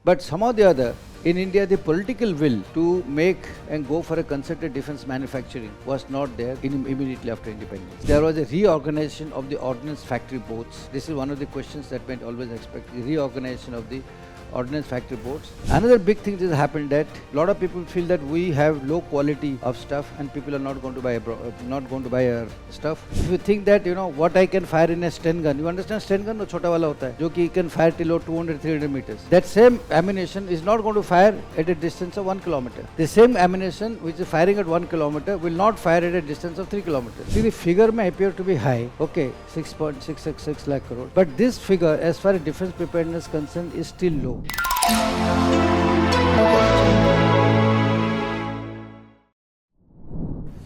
But somehow or the other, in India, the political will to make and go for a concerted defense manufacturing was not there immediately after independence. There was a reorganization of the ordnance factory boards. This is one of the questions that might always expect, the reorganization of the ordnance factory boards. Another big thing that happened, that a lot of people feel that we have low quality of stuff and people are not going to buy our stuff. If you think that, you know, what I can fire in a Sten gun, you understand Sten gun, no chota wala hota hai, jo ki can fire till 200-300 meters. That same ammunition is not going to fire at a distance of 1 kilometer. The same ammunition which is firing at 1 kilometer will not fire at a distance of 3 kilometers. See, the figure may appear to be high, okay, 6.666 lakh crore. But this figure, as far as defense preparedness is concerned, is still low.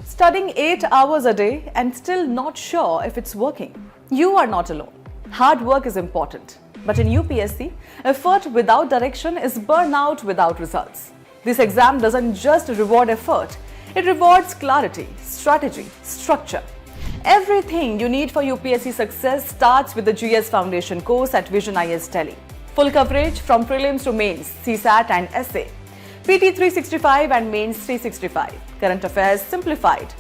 Studying 8 hours a day and still not sure if it's working? You are not alone. Hard work is important. But in UPSC, effort without direction is burnout without results. This exam doesn't just reward effort, it rewards clarity, strategy, structure. Everything you need for UPSC success starts with the GS Foundation course at Vision IS Delhi. Full coverage from prelims to mains, CSAT and essay. PT 365 and mains 365. Current affairs simplified.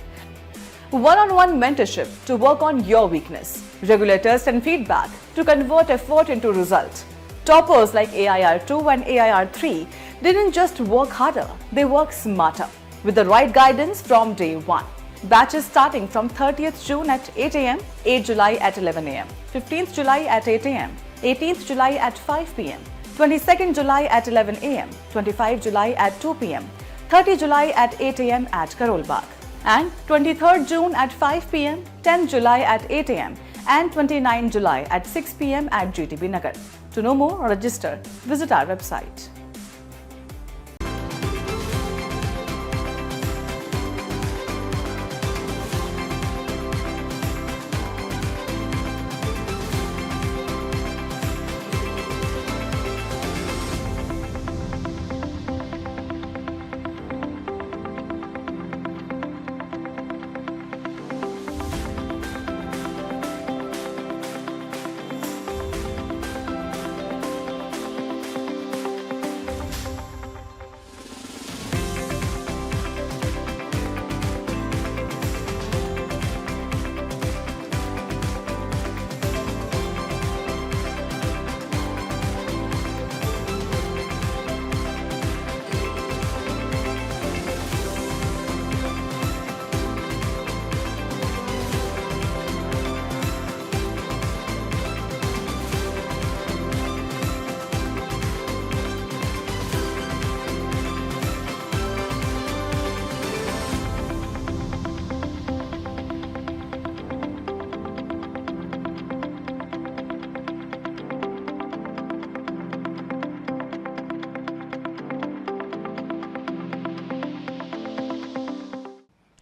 One-on-one mentorship to work on your weakness. Regular test and feedback to convert effort into result. Toppers like AIR2 and AIR3 didn't just work harder, they work smarter. With the right guidance from day one. Batches starting from 30th June at 8 am, 8 July at 11 am, 15th July at 8 am, 18th July at 5 pm, 22nd July at 11 am, 25 July at 2 pm, 30 July at 8 am at Karol Bagh, and 23rd June at 5 pm, 10 July at 8 am, and 29 July at 6 pm at GTB Nagar. To know more or register, visit our website.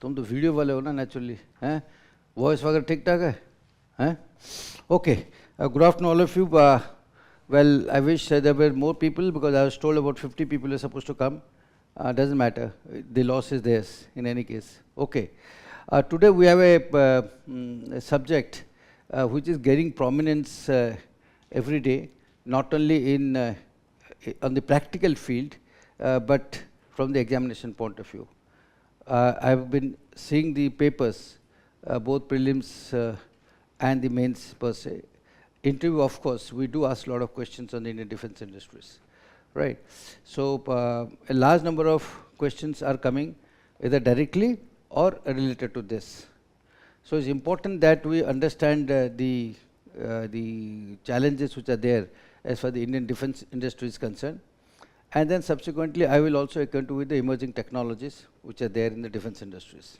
तुम तो video वाले हो ना naturally हैं voice वगैरह ठीक ठाक है हैं okay good afternoon all of you well I wish there were more people because I was told about 50 people are supposed to come doesn't matter the loss is theirs in any case okay today we have a subject which is gaining prominence every day not only in on the practical field but from the examination point of view. I have been seeing the papers, both prelims and the mains per se. Interview, of course, we do ask a lot of questions on the Indian defense industries, right? So a large number of questions are coming either directly or related to this. So it's important that we understand the challenges which are there as far as the Indian defense industry is concerned. And then subsequently, I will also account with the emerging technologies which are there in the defense industries.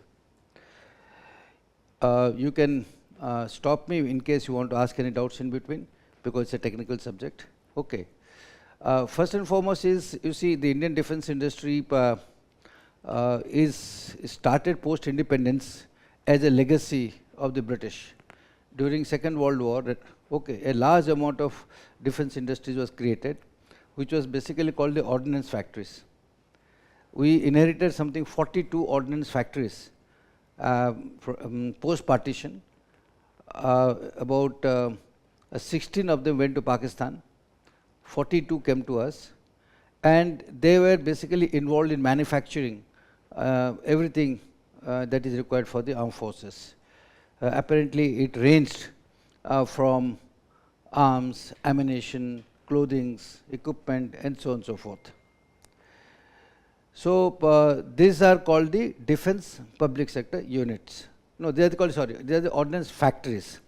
You can stop me in case you want to ask any doubts in between, because it's a technical subject. Okay. First and foremost is, you see, the Indian defense industry is started post-independence as a legacy of the British. During Second World War, okay, a large amount of defense industries was created, which was basically called the ordnance factories. We inherited something 42 ordnance factories post-partition. About 16 of them went to Pakistan, 42 came to us, and they were basically involved in manufacturing everything that is required for the armed forces. Apparently, it ranged from arms, ammunition, clothing, equipment, and so on and so forth. So these are called the defense public sector units. No, they are called, sorry, they are the ordnance factories.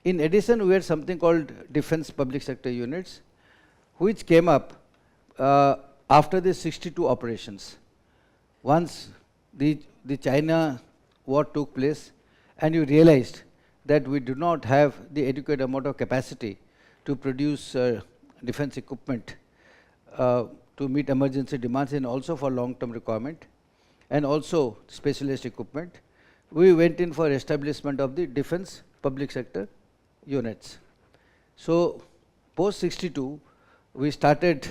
In addition, we had something called defense public sector units, which came up after the 62 operations. Once the China war took place, and you realized that we do not have the adequate amount of capacity to produce defense equipment to meet emergency demands and also for long-term requirement, and also specialist equipment, we went in for establishment of the defense public sector units. So post 62, we started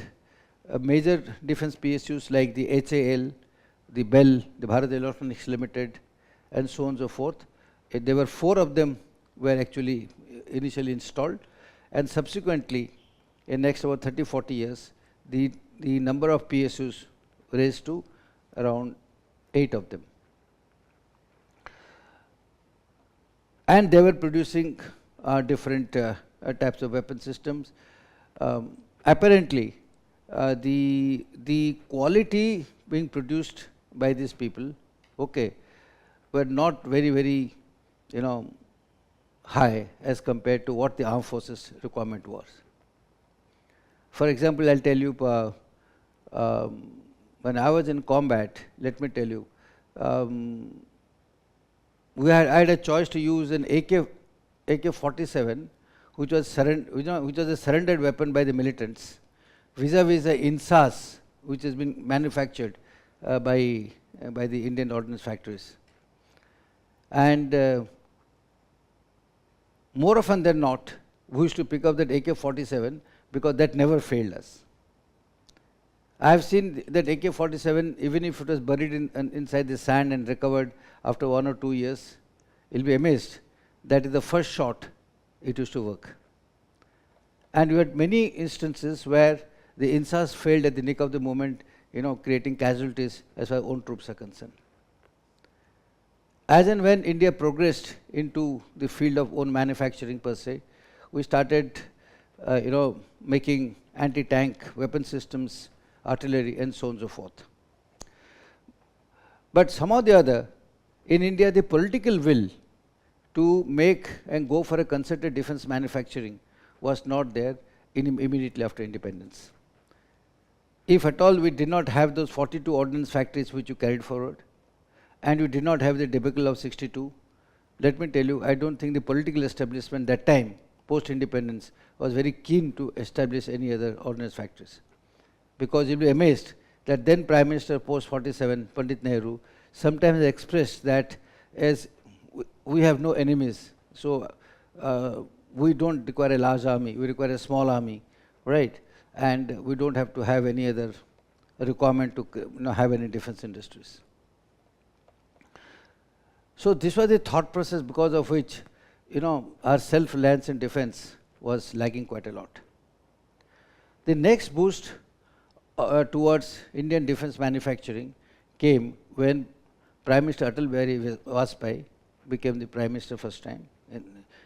major defense PSUs like the HAL, the BEL, the Bharat Electronics Limited, and so on and so forth. There were 4 of them were actually initially installed, and subsequently in next about 30-40 years, the number of PSUs raised to around 8 of them. And they were producing different types of weapon systems. Apparently, the quality being produced by these people, okay, were not very, high as compared to what the armed forces requirement was. For example, I'll tell you, when I was in combat, let me tell you, I had a choice to use an AK-47, which was a surrendered weapon by the militants, vis-a-vis the INSAS, which has been manufactured by the Indian ordnance factories. And more often than not, we used to pick up that AK-47 because that never failed us. I have seen that AK-47, even if it was buried inside the sand and recovered after 1 or 2 years, you'll be amazed that in the first shot, it used to work. And we had many instances where the INSAS failed at the nick of the moment, creating casualties as far as own troops are concerned. As and when India progressed into the field of own manufacturing per se, we started, making anti-tank weapon systems, artillery, and so on and so forth. But somehow or the other, in India, the political will to make and go for a concerted defense manufacturing was not there immediately after independence. If at all we did not have those 42 ordnance factories which you carried forward, and we did not have the debacle of 62, let me tell you, I don't think the political establishment that time, post-independence, was very keen to establish any other ordnance factories. Because you'll be amazed that then Prime Minister post-47, Pandit Nehru, sometimes expressed that as we have no enemies, so we don't require a large army, we require a small army, right? And we don't have to have any other requirement to have any defense industries. So this was the thought process because of which, our self-reliance in defense was lagging quite a lot. The next boost towards Indian defense manufacturing came when Prime Minister Atal Bihari Vajpayee became the Prime Minister first time,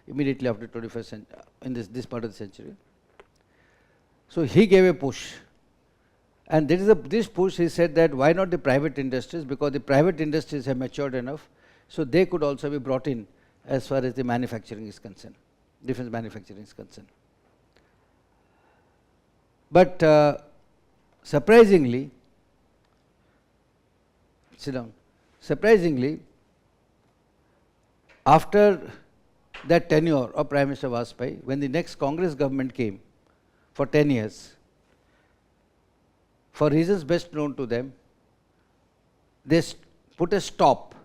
immediately after 21st century, in this part of the century. So he gave a push. And this push, he said that why not the private industries, because the private industries have matured enough, so they could also be brought in as far as the manufacturing is concerned, defense manufacturing is concerned. But surprisingly, after that tenure of Prime Minister Vajpayee, when the next Congress government came for 10 years, for reasons best known to them, they put a stop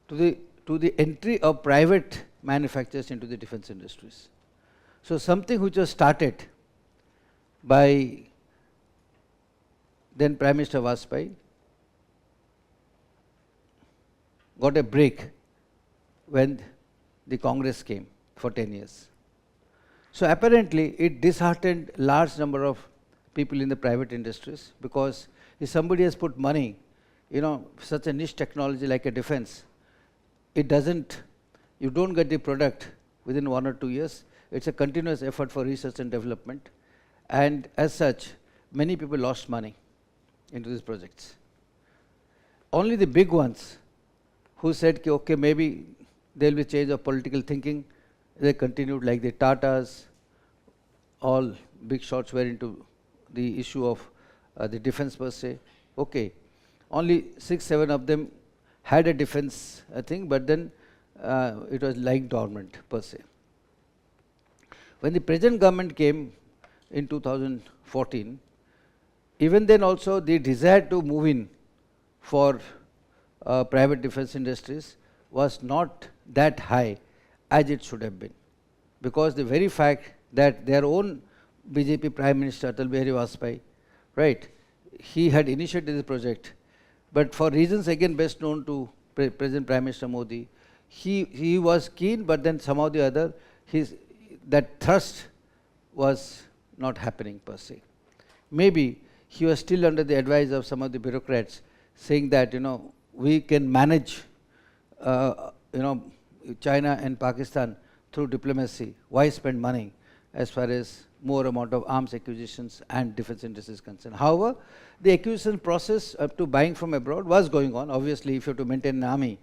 to the entry of private manufacturers into the defense industries. So something which was started by then Prime Minister Vajpayee got a break when the Congress came for 10 years. So apparently it disheartened large number of people in the private industries, because if somebody has put money, such a niche technology like a defense, it doesn't, you don't get the product within 1 or 2 years. It's a continuous effort for research and development. And as such, many people lost money into these projects. Only the big ones who said, okay, maybe there will be change of political thinking, they continued, like the Tatas, all big shots were into the issue of the defense per se. Okay, only 6, 7 of them had a defense thing, but then it was lying dormant per se. When the present government came in 2014, even then also the desire to move in for private defense industries was not that high as it should have been, because the very fact that their own BJP Prime Minister Atal Bihari Vajpayee, right, he had initiated this project, but for reasons again best known to President Prime Minister Modi, he was keen, but then somehow the other, that thrust was not happening per se. Maybe he was still under the advice of some of the bureaucrats, saying that we can manage China and Pakistan through diplomacy. Why spend money as far as more amount of arms acquisitions and defense industries concerned? However, the acquisition process up to buying from abroad was going on. Obviously, if you have to maintain an army,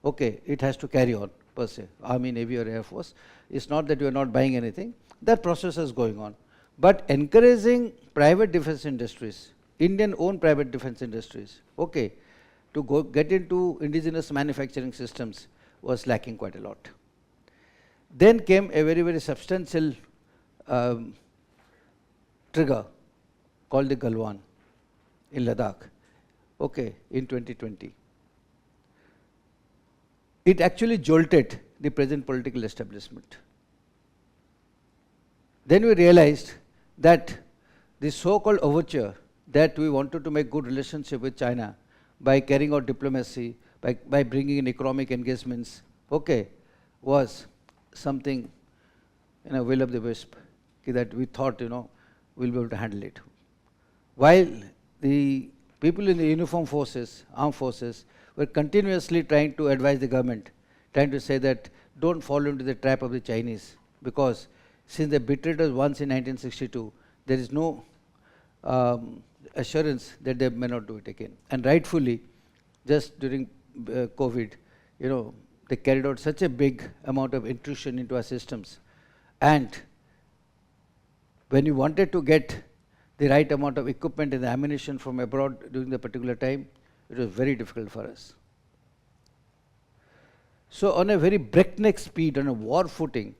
okay, it has to carry on per se, Army, Navy or Air Force. It's not that you are not buying anything. That process is going on. But encouraging private defense industries, Indian owned private defense industries, okay, to get into indigenous manufacturing systems was lacking quite a lot. Then came a very, very substantial trigger called the Galwan in Ladakh, okay, in 2020. It actually jolted the present political establishment. Then we realized that the so-called overture that we wanted to make good relationship with China by carrying out diplomacy, by bringing in economic engagements, okay, was something, will of the wisp, that we thought, we'll be able to handle it. While the people in the uniformed forces, armed forces, were continuously trying to advise the government, trying to say that don't fall into the trap of the Chinese, because since they betrayed us once in 1962, there is no assurance that they may not do it again. And rightfully, just during COVID, they carried out such a big amount of intrusion into our systems. And when you wanted to get the right amount of equipment and ammunition from abroad during the particular time, it was very difficult for us. So on a very breakneck speed, on a war footing,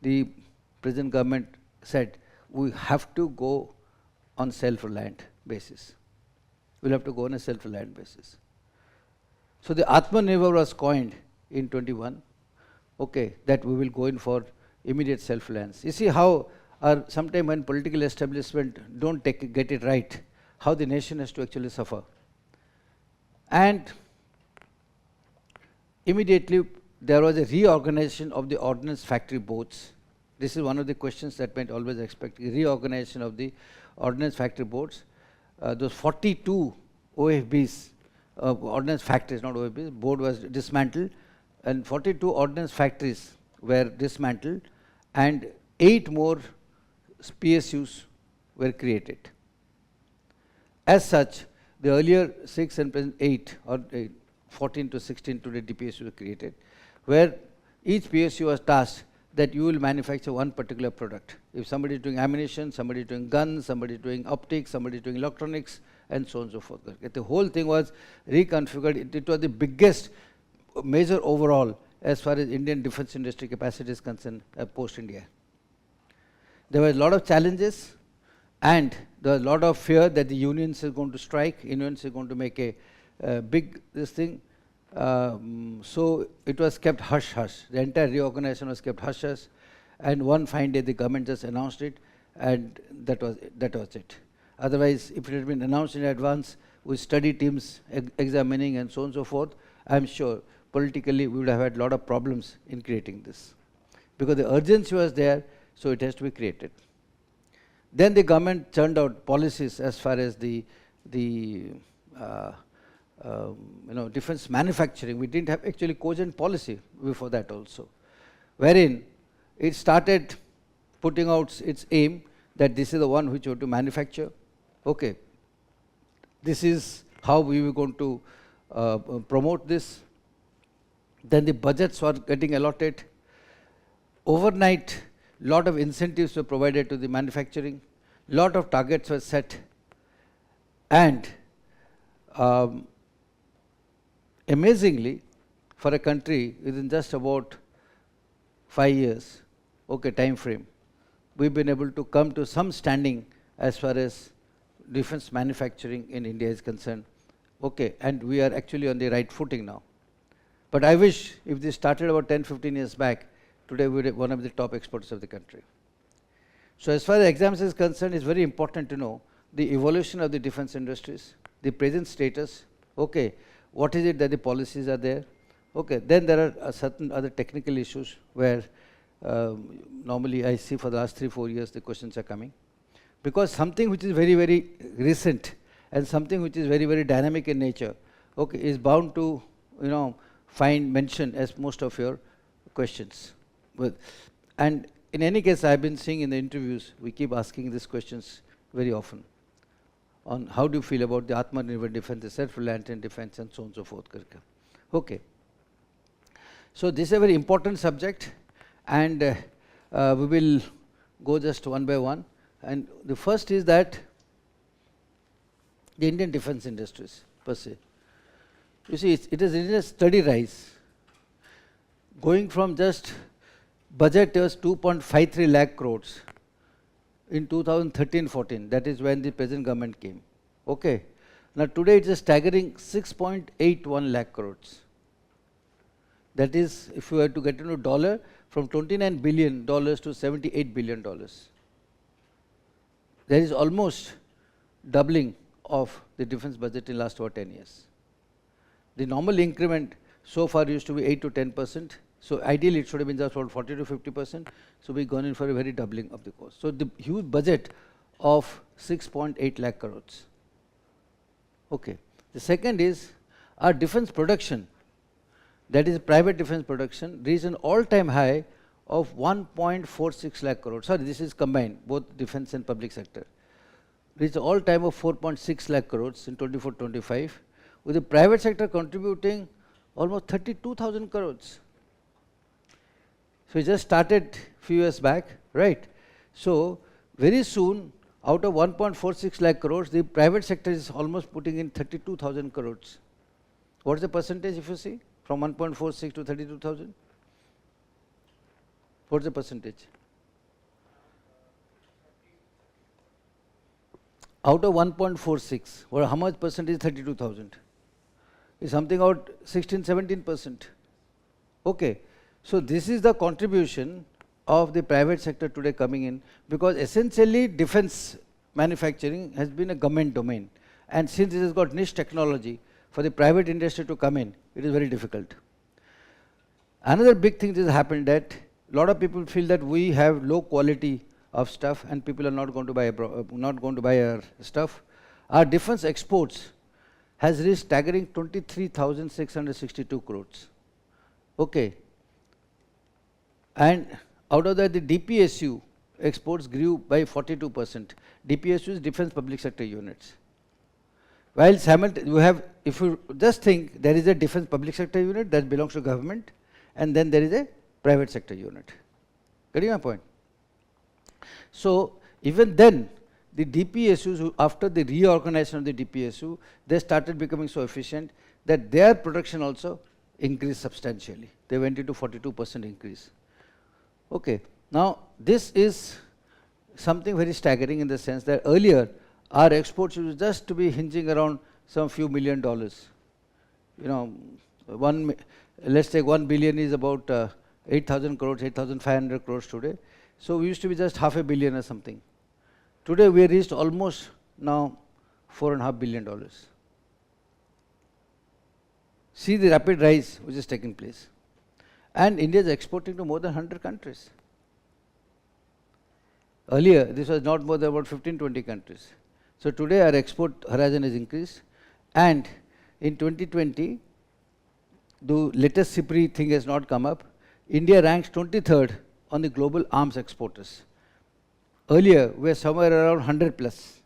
the present government said, we have to go on self-reliant basis. We'll have to go on a self-reliant basis. So the Atmanirbhar was coined in 21, okay, that we will go in for immediate self-reliance. You see how sometime when political establishment don't get it right, how the nation has to actually suffer. And immediately there was a reorganization of the ordnance factory boards. This is one of the questions that might always expect, reorganization of the ordnance factory boards. Those 42 OFBs, ordnance factories, not OFBs, board was dismantled, and 42 ordnance factories were dismantled, and 8 more PSUs were created. As such, the earlier 6 and present 8, or 14 to 16 today DPSU were created, where each PSU was tasked that you will manufacture one particular product. If somebody is doing ammunition, somebody is doing guns, somebody is doing optics, somebody is doing electronics, and so on and so forth. The whole thing was reconfigured. It was the biggest major overhaul as far as Indian defense industry capacity is concerned post-India. There were a lot of challenges, and there was a lot of fear that the unions are going to strike, unions are going to make a big this thing. So it was kept hush-hush. The entire reorganization was kept hush-hush, and one fine day the government just announced it, and that was it. Otherwise, if it had been announced in advance, with study teams examining and so on and so forth, I'm sure politically we would have had a lot of problems in creating this. Because the urgency was there, so it has to be created. Then the government churned out policies as far as the defense manufacturing. We didn't have actually cogent policy before that also, wherein it started putting out its aim that this is the one which you have to manufacture. Okay, this is how we were going to promote this. Then the budgets were getting allotted. Overnight, lot of incentives were provided to the manufacturing. Lot of targets were set. And amazingly, for a country within just about 5 years, okay, time frame, we've been able to come to some standing as far as defense manufacturing in India is concerned. Okay, and we are actually on the right footing now. But I wish if this started about 10-15 years back, today we would one of the top exporters of the country. So as far as exams is concerned, it's very important to know the evolution of the defense industries, the present status, okay, what is it that the policies are there, okay. Then there are certain other technical issues where normally I see for the last 3-4 years the questions are coming. Because something which is very, very recent and something which is very, very dynamic in nature, okay, is bound to, find mention as most of your questions. And in any case, I've been seeing in the interviews, we keep asking these questions very often on how do you feel about the Atmanirbhar defense, the self-reliant defense, and so on and so forth. Okay. So this is a very important subject, and we will go just one by one. And the first is that the Indian defense industries per se. You see, it is in a steady rise, going from just budget was 2.53 lakh crores in 2013-14. That is when the present government came. Okay. Now today it is a staggering 6.81 lakh crores. That is, if you were to get into dollar, from $29 billion to $78 billion. There is almost doubling of the defense budget in last about 10 years. The normal increment so far used to be 8 to 10%. So ideally it should have been just about 40 to 50%. So we've gone in for a very doubling of the cost. So the huge budget of 6.8 lakh crores. Okay. The second is our defense production, that is private defense production, reached an all-time high of 1.46 lakh crores. Sorry, this is combined, both defense and public sector. Reached an all-time of 4.6 lakh crores in 24-25, with the private sector contributing almost 32,000 crores. So it just started few years back, right? So very soon, out of 1.46 lakh crores, the private sector is almost putting in 32,000 crores. What is the percentage if you see? From 1.46 to 32,000? What is the percentage? Out of 1.46, well, how much percent is 32,000? Is something out 16-17%. Okay. So this is the contribution of the private sector today coming in, because essentially defense manufacturing has been a government domain, and since it has got niche technology, for the private industry to come in, it is very difficult. Another big thing that has happened, that a lot of people feel that we have low quality of stuff and people are not going to buy our stuff. Our defense exports has reached staggering 23,662 crores. Okay. And out of that, the DPSU exports grew by 42%. DPSU is defense public sector units. While you have, if you just think, there is a defense public sector unit that belongs to government, and then there is a private sector unit. Getting my point? So even then, the DPSUs, after the reorganization of the DPSU, they started becoming so efficient that their production also increased substantially. They went into 42% increase. Okay. Now this is something very staggering in the sense that earlier our exports used just to be hinging around some few $1 million. Let's take 1 billion is about 8,000 crores, 8,500 crores today. So we used to be just $500 million or something. Today we reached almost now $4.5 billion. See the rapid rise which is taking place. And India is exporting to more than 100 countries. Earlier, this was not more than about 15-20 countries. So today our export horizon is increased, and in 2020, the latest CIPRI thing has not come up. India ranks 23rd on the global arms exporters. Earlier, we were somewhere around 100 plus.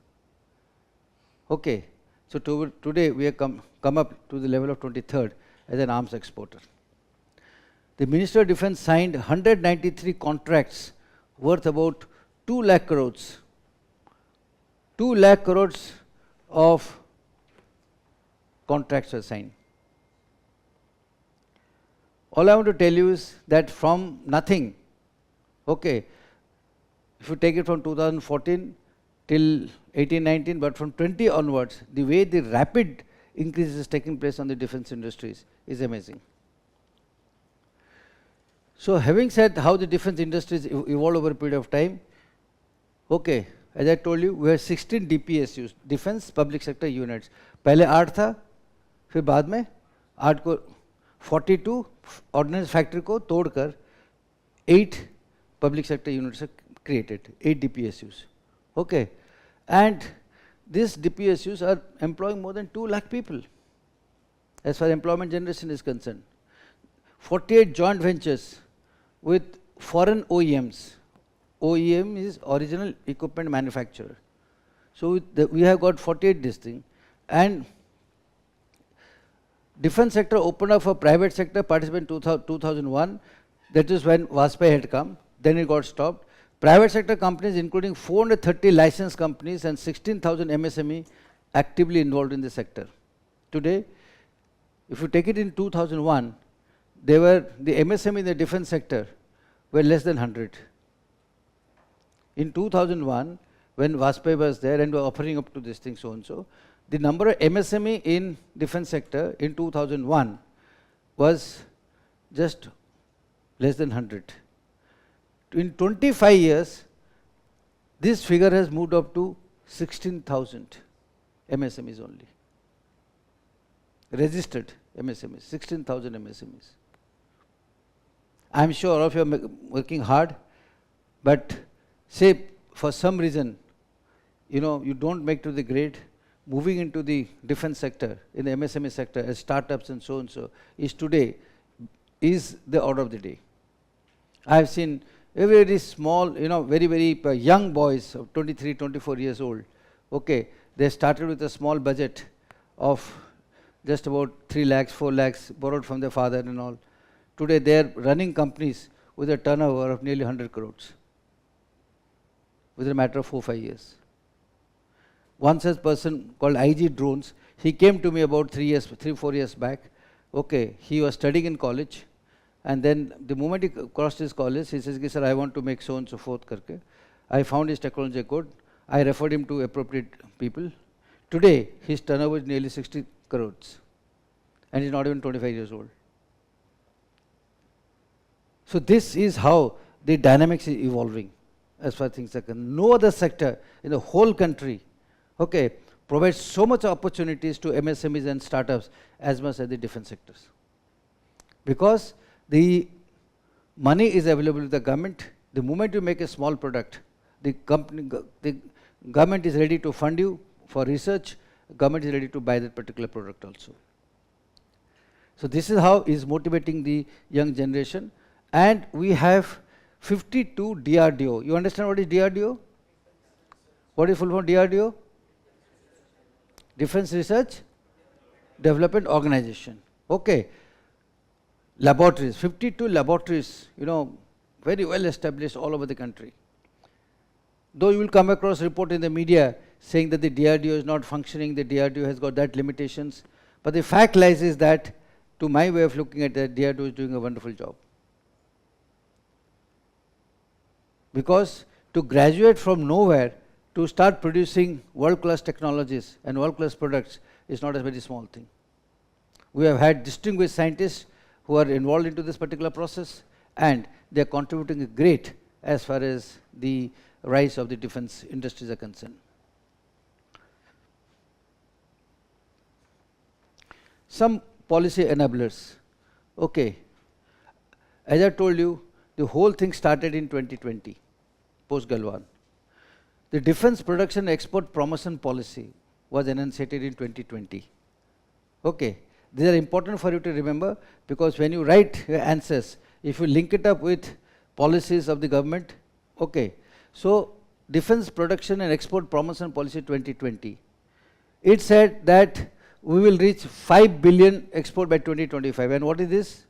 Okay, so today we have come up to the level of 23rd as an arms exporter. The Minister of Defence signed 193 contracts worth about 2 lakh crores. 2 lakh crores of contracts were signed. All I want to tell you is that from nothing, okay, if you take it from 2014 till 18-19, but from 20 onwards, the way the rapid increase is taking place on the defense industries is amazing. So having said how the defense industries evolved over a period of time, okay, as I told you, we have 16 DPSUs, Defense Public Sector Units. पहले 8 था, फिर बाद में 8 को 42 ordnance factory को तोड़कर 8 public sector units are created, 8 DPSUs. Okay, and these DPSUs are employing more than 2 lakh people as far as employment generation is concerned. 48 joint ventures with foreign OEMs. OEM is original equipment manufacturer. So we have got 48 this thing, and defense sector opened up for private sector participant in 2001. That is when Vajpayee had come. Then it got stopped. Private sector companies, including 430 licensed companies and 16,000 MSME, actively involved in the sector. Today, if you take it in 2001, the MSME in the defense sector were less than 100. In 2001, when Vajpayee was there and were offering up to this thing so and so, the number of MSME in defense sector in 2001 was just less than 100. In 25 years, this figure has moved up to 16,000 MSMEs only. Registered MSMEs, 16,000 MSMEs. I am sure all of you are working hard, but say for some reason, you don't make to the grade, moving into the defense sector, in the MSME sector, as startups and so, is today, is the order of the day. I have seen very small, very, very young boys of 23, 24 years old. Okay, they started with a small budget of just about 3 lakhs, 4 lakhs, borrowed from their father and all. Today they are running companies with a turnover of nearly 100 crores within a matter of 4-5 years. One such person called IG Drones, he came to me about 3-4 years back. Okay, he was studying in college, and then the moment he crossed his college, he says, sir, I want to make so and so forth karke. I found his technology good. I referred him to appropriate people. Today, his turnover is nearly 60 crores, and he's not even 25 years old. So this is how the dynamics is evolving as far as things are concerned. No other sector in the whole country, okay, provides so much opportunities to MSMEs and startups as much as the defense sectors. Because the money is available to the government. The moment you make a small product, the government is ready to fund you for research. Government is ready to buy that particular product also. So this is how is motivating the young generation. And we have 52 DRDO. You understand what is DRDO? What is full form DRDO? Defense Research Development Organization. Okay. Laboratories, 52 laboratories, very well established all over the country. Though you will come across report in the media saying that the DRDO is not functioning, the DRDO has got that limitations. But the fact lies is that, to my way of looking at that, DRDO is doing a wonderful job. Because to graduate from nowhere to start producing world-class technologies and world-class products is not a very small thing. We have had distinguished scientists who are involved into this particular process, and they are contributing great as far as the rise of the defense industries are concerned. Some policy enablers. Okay. As I told you, the whole thing started in 2020, post-Galwan. the Defense Production Export Promotion Policy was enunciated in 2020. Okay, these are important for you to remember, because when you write your answers, if you link it up with policies of the government, okay. So, Defense Production and Export Promotion Policy 2020, it said that we will reach 5 billion export by 2025. And what is this?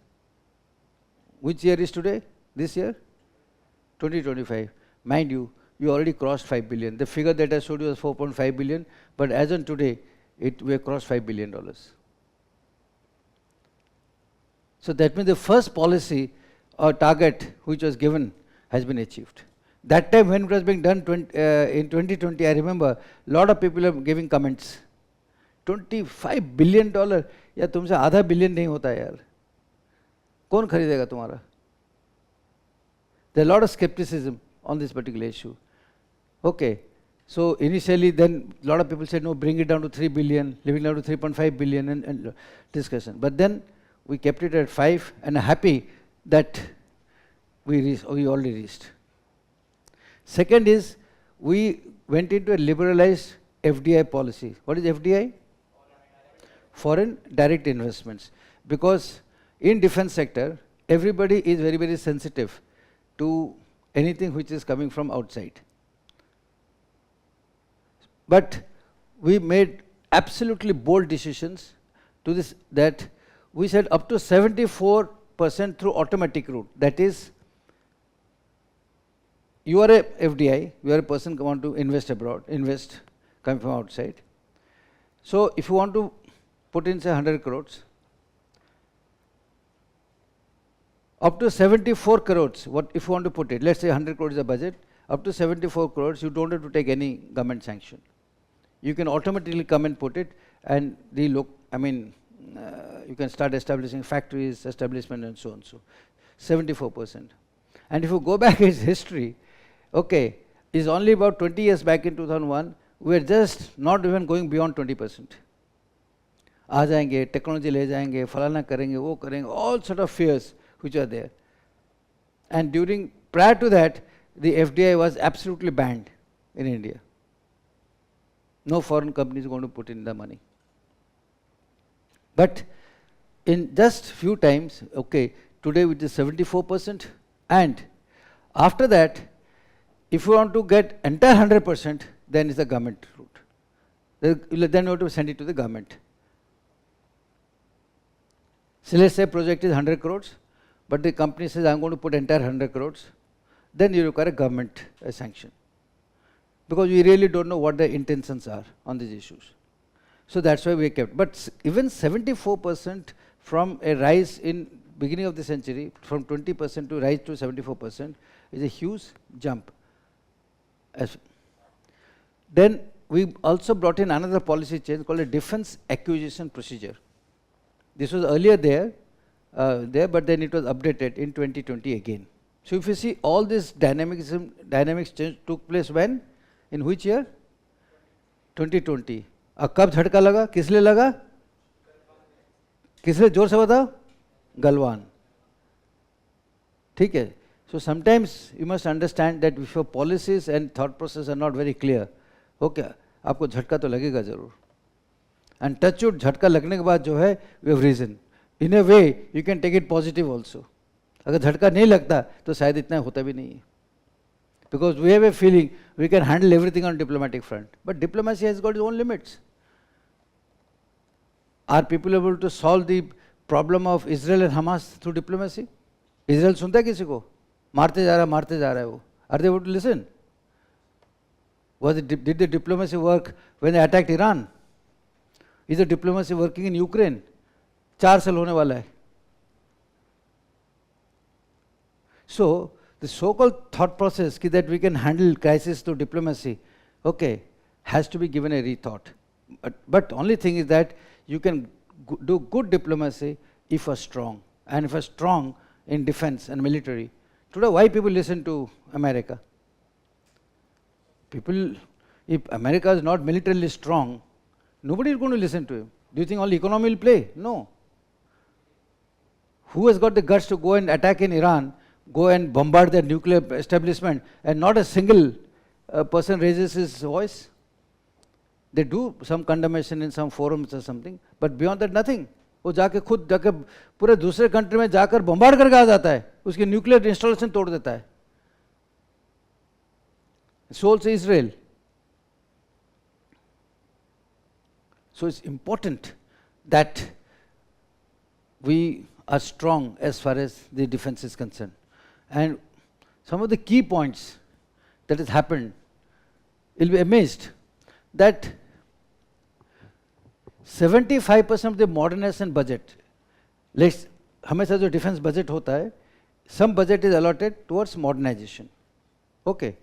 Which year is today? This year? 2025. Mind you, you already crossed 5 billion. The figure that I showed you was 4.5 billion, but as on today, we have crossed $5 billion. So that means the first policy or target which was given has been achieved. That time when it was being done in 2020, I remember a lot of people are giving comments. $25 billion, या तुमसे आधा billion नहीं होता यार, कौन खरीदेगा तुम्हारा? There are a lot of skepticism on this particular issue. Okay, so initially then a lot of people said no, bring it down to 3 billion, leaving down to 3.5 billion and discussion. But then we kept it at 5 and are happy that we already reached. Second is, we went into a liberalized FDI policy. What is FDI? Foreign direct investments. Because in defense sector, everybody is very, very sensitive to anything which is coming from outside. But we made absolutely bold decisions to this, that we said up to 74% through automatic route. That is, you are a FDI, you are a person who want to invest abroad, invest coming from outside. So if you want to put in say 100 crores, up to 74 crores, what if you want to put it, let's say 100 crores is the budget, up to 74 crores, you don't have to take any government sanction. You can automatically come and put it, and you can start establishing factories, establishment and so on. So 74%. And if you go back its history, okay, is only about 20 years back in 2001, we are just not even going beyond 20%. आ जाएंगे, technology ले जाएंगे, फलाना करेंगे, वो करेंगे, all sort of fears which are there. And prior to that, the FDI was absolutely banned in India. No foreign company is going to put in the money. But in just few times, okay, today it is 74%, and after that, if you want to get entire 100%, then it's the government route. Then you have to send it to the government. So let's say project is 100 crores, but the company says I'm going to put entire 100 crores, then you require a government sanction. Because we really don't know what the intentions are on these issues. So that's why we kept. But even 74% from a rise in beginning of the century, from 20% to rise to 74% is a huge jump. Then we also brought in another policy change called a defense acquisition procedure. This was earlier there, but then it was updated in 2020 again. So if you see, all this dynamics change took place when? In which year? 2020. कब झटका लगा? किस लिए लगा? किस लिए? जोर से बताओ. गलवान. ठीक है. So sometimes you must understand that if your policies and thought process are not very clear, okay, आपको झटका तो लगेगा जरूर. And touch wood, झटका लगने के बाद जो है, we have reason. In a way, you can take it positive also. अगर झटका नहीं लगता, तो शायद इतना होता भी नहीं है. Because we have a feeling we can handle everything on diplomatic front. But diplomacy has got its own limits. Are people able to solve the problem of Israel and Hamas through diplomacy? Israel सुनता है किसी को? मारते जा रहा है वो. Are they able to listen? Did the diplomacy work when they attacked Iran? Is the diplomacy working in Ukraine? 4 साल होने वाला है. So, the so-called thought process that we can handle crisis through diplomacy, okay, has to be given a rethought. But only thing is that you can do good diplomacy if you are strong, and if you are strong in defense and military. Today, why people listen to America? If America is not militarily strong, nobody is going to listen to him. Do you think only economy will play? No. Who has got the guts to go and attack in Iran, go and bombard their nuclear establishment, and not a single a person raises his voice. They do some condemnation in some forums or something, but beyond that nothing. वो जाके खुद जाके पूरे दूसरे country में जाकर bombard करके आ जाता है, उसकी न्यूक्लियर इंस्टॉलेशन तोड़ देता है. Souls Israel. So it's important that we are strong as far as the defense is concerned. And some of the key points that has happened, you'll be amazed that 75% of the modernization budget, let's हमेशा जो defense budget होता है, some budget is allotted towards modernization. Okay.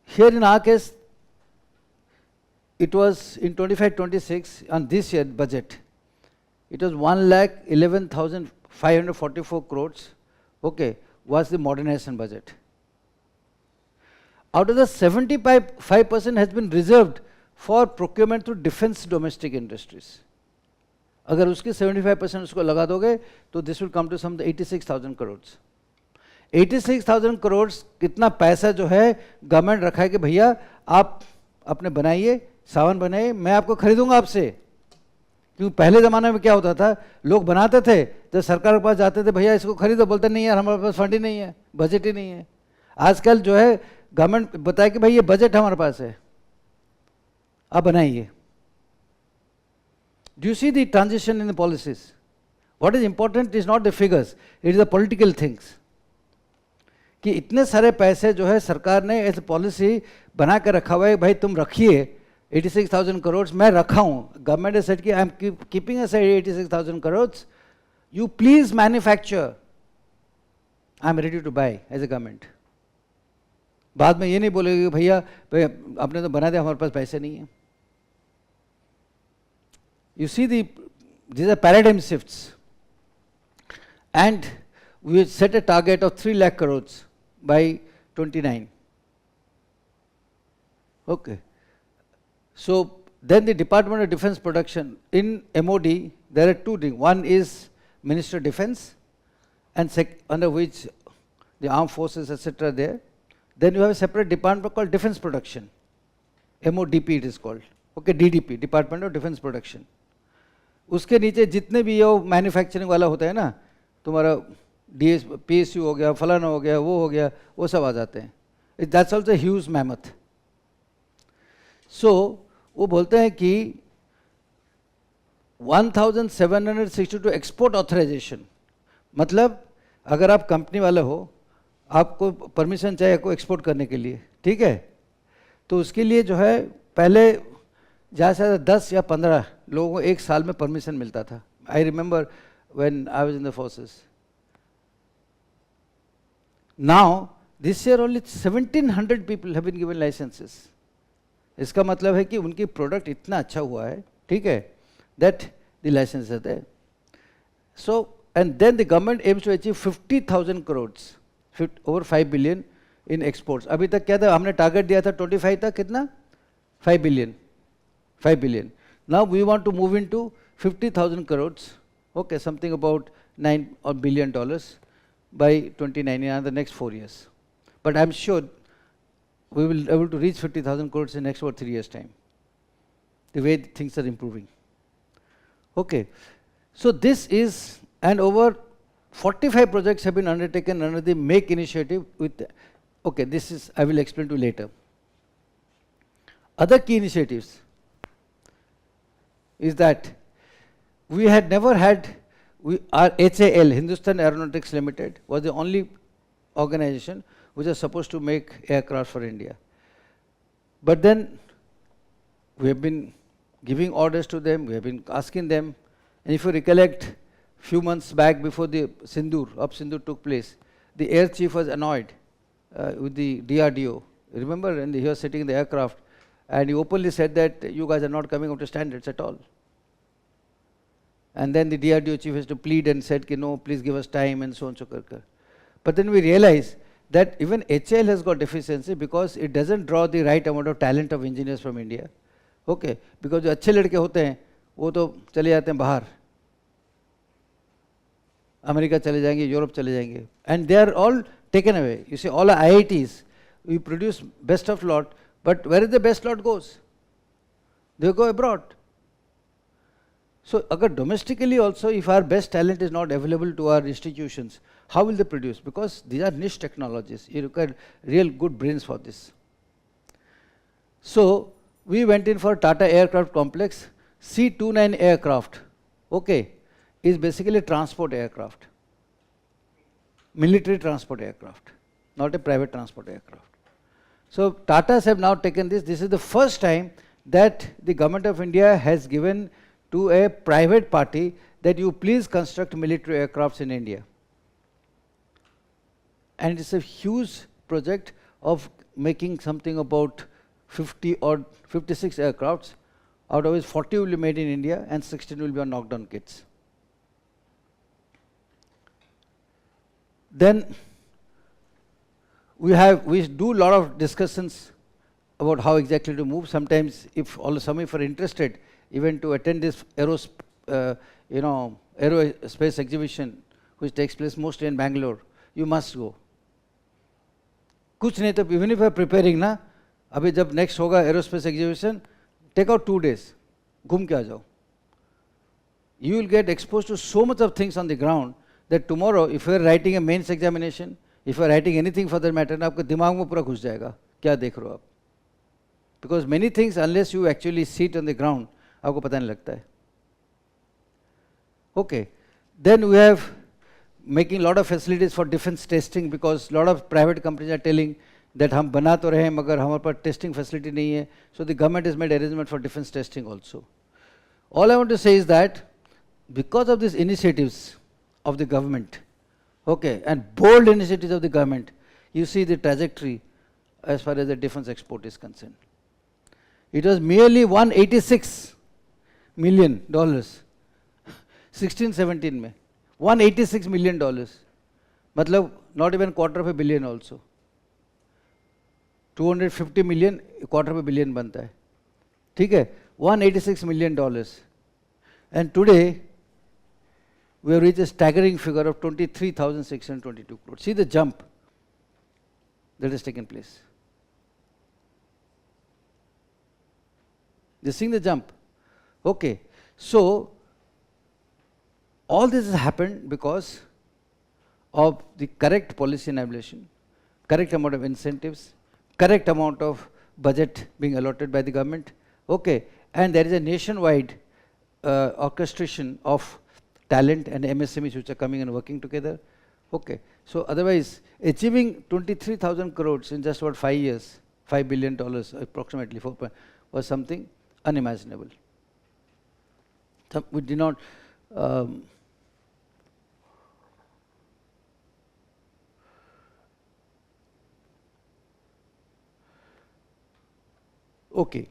Here in our case, it was in 25-26 on this year budget, it was 1,11,544 crores, okay, was the modernization budget. Out of the 75% has been reserved for procurement through defense domestic industries. अगर उसके 75% उसको लगा दोगे तो this will come to some 86,000 crores. 86,000 crores कितना पैसा जो है गवर्नमेंट रखा है कि भैया आप अपने बनाइए, सावन बनाइए, मैं आपको खरीदूंगा आपसे. क्योंकि पहले ज़माने में क्या होता था, लोग बनाते थे, जब सरकार के पास जाते थे, भैया इसको खरीदो, बोलते नहीं यार हमारे पास फंड ही नहीं है, बजट ही नहीं है. आजकल जो है गवर्नमेंट बताए कि भाई ये बजट हमारे पास है, आप बनाइए. Do you see the transition in the policies? What is important is not the figures, it is the political things. कि इतने सारे पैसे जो है सरकार ने ऐसे पॉलिसी बना कर रखा हुआ है, भाई तुम रखिए 86,000 करोड़, मैं रखा हूँ. गवर्नमेंट ने सेड कि I am keeping aside 86,000 crore, you please manufacture, I am ready to buy as a government. बाद में ये नहीं बोलेगी भैया आपने तो बना दिया, हमारे पास पैसे नहीं है. You see these are paradigm shifts, and we set a target of 3 lakh crores by 29. Okay. So then the Department of Defense Production, in MOD there are two things. One is Minister of Defense, and under which the armed forces etc. there. Then you have a separate department called Defense Production, MODP it is called. Okay, DDP, Department of Defense Production. उसके नीचे जितने भी ये manufacturing वाला होता है ना, तुम्हारा PSU हो गया, फलाना हो गया, वो हो गया, वो सब आ जाते हैं. That's also huge mammoth. So वो बोलते हैं कि 1762 एक्सपोर्ट ऑथराइजेशन, मतलब अगर आप कंपनी वाले हो, आपको परमिशन चाहिए को एक्सपोर्ट करने के लिए, ठीक है, तो उसके लिए जो है पहले ज़्यादा से ज़्यादा 10 या 15 लोगों को एक साल में परमिशन मिलता था. I remember when I was in the forces. Now this year only 1700 people have been given licences. इसका मतलब है कि उनकी प्रोडक्ट इतना अच्छा हुआ है, ठीक है, that the licence are there. So and then the government aims to achieve 50,000 crores, over 5 billion in exports. अभी तक क्या था, हमने टारगेट दिया था 25 तक, कितना 5 billion. Now we want to move into 50,000 crores, okay, something about $9 billion by 2029, in the next 4 years. But I'm sure we will be able to reach 50,000 crores in next about 3 years' time, the way things are improving. Okay, so this is, and over 45 projects have been undertaken under the MAKE initiative with, okay, this is, I will explain to you later. Other key initiatives is that we had never had, our HAL, Hindustan Aeronautics Limited, was the only organization which was supposed to make aircraft for India. But then we have been giving orders to them, we have been asking them, and if you recollect, few months back before the Sindoor took place, the air chief was annoyed with the DRDO. Remember, and he was sitting in the aircraft, and he openly said that you guys are not coming up to standards at all. And then the DRDO chief has to plead and said, no, please give us time and so on, so on. But then we realized that even HAL has got deficiency because it doesn't draw the right amount of talent of engineers from India. Okay, because जो अच्छे लड़के होते हैं वो तो चले जाते हैं बाहर, अमेरिका चले जाएंगे, यूरोप चले जाएंगे, and they are all taken away. You see, all IITs, we produce best of lot, but where is the best lot goes? They go abroad. So, agar domestically also, if our best talent is not available to our institutions, how will they produce? Because these are niche technologies. You require real good brains for this. So, we went in for Tata Aircraft Complex. C-29 aircraft, okay, is basically a transport aircraft, military transport aircraft, not a private transport aircraft. So, Tatas have now taken this. This is the first time that the government of India has given to a private party that you please construct military aircrafts in India. And it's a huge project of making something about 50 or 56 aircrafts, out of which 40 will be made in India and 16 will be on knockdown kits. Then we do a lot of discussions about how exactly to move. Sometimes, if some of you are interested, even to attend this aerospace exhibition, which takes place mostly in Bangalore, you must go. कुछ नहीं तो even if you are preparing ना, अभी जब next होगा aerospace exhibition, take out 2 days, घूम के आ जाओ. You will get exposed to so much of things on the ground that tomorrow, if you are writing a mains examination, if you are writing anything for that matter, आपके दिमाग में पूरा घुस जाएगा, क्या देख रहे हो आप? Because many things, unless you actually see it on the ground, आपको पता नहीं लगता है. Okay, then we have making a lot of facilities for defense testing, because a lot of private companies are telling that हम बना तो रहे हैं मगर हमारे पास testing facility नहीं है. So the government has made arrangement for defense testing also. All I want to say is that because of these initiatives of the government, okay, and bold initiatives of the government, you see the trajectory as far as the defense export is concerned. It was merely $186 million, 16-17 में, $186 million, मतलब not even quarter of a billion also. 250 million, quarter of a billion बनता है, ठीक है, $186 million. And today, we have reached a staggering figure of 23,622 crores. See the jump that has taken place. You seeing the jump? Okay. So, all this has happened because of the correct policy enablation, correct amount of incentives, correct amount of budget being allotted by the government, okay, and there is a nationwide orchestration of talent and MSMEs which are coming and working together, okay. So, otherwise, achieving 23,000 crores in just about 5 years, $5 billion approximately, was something unimaginable. So we did not okay.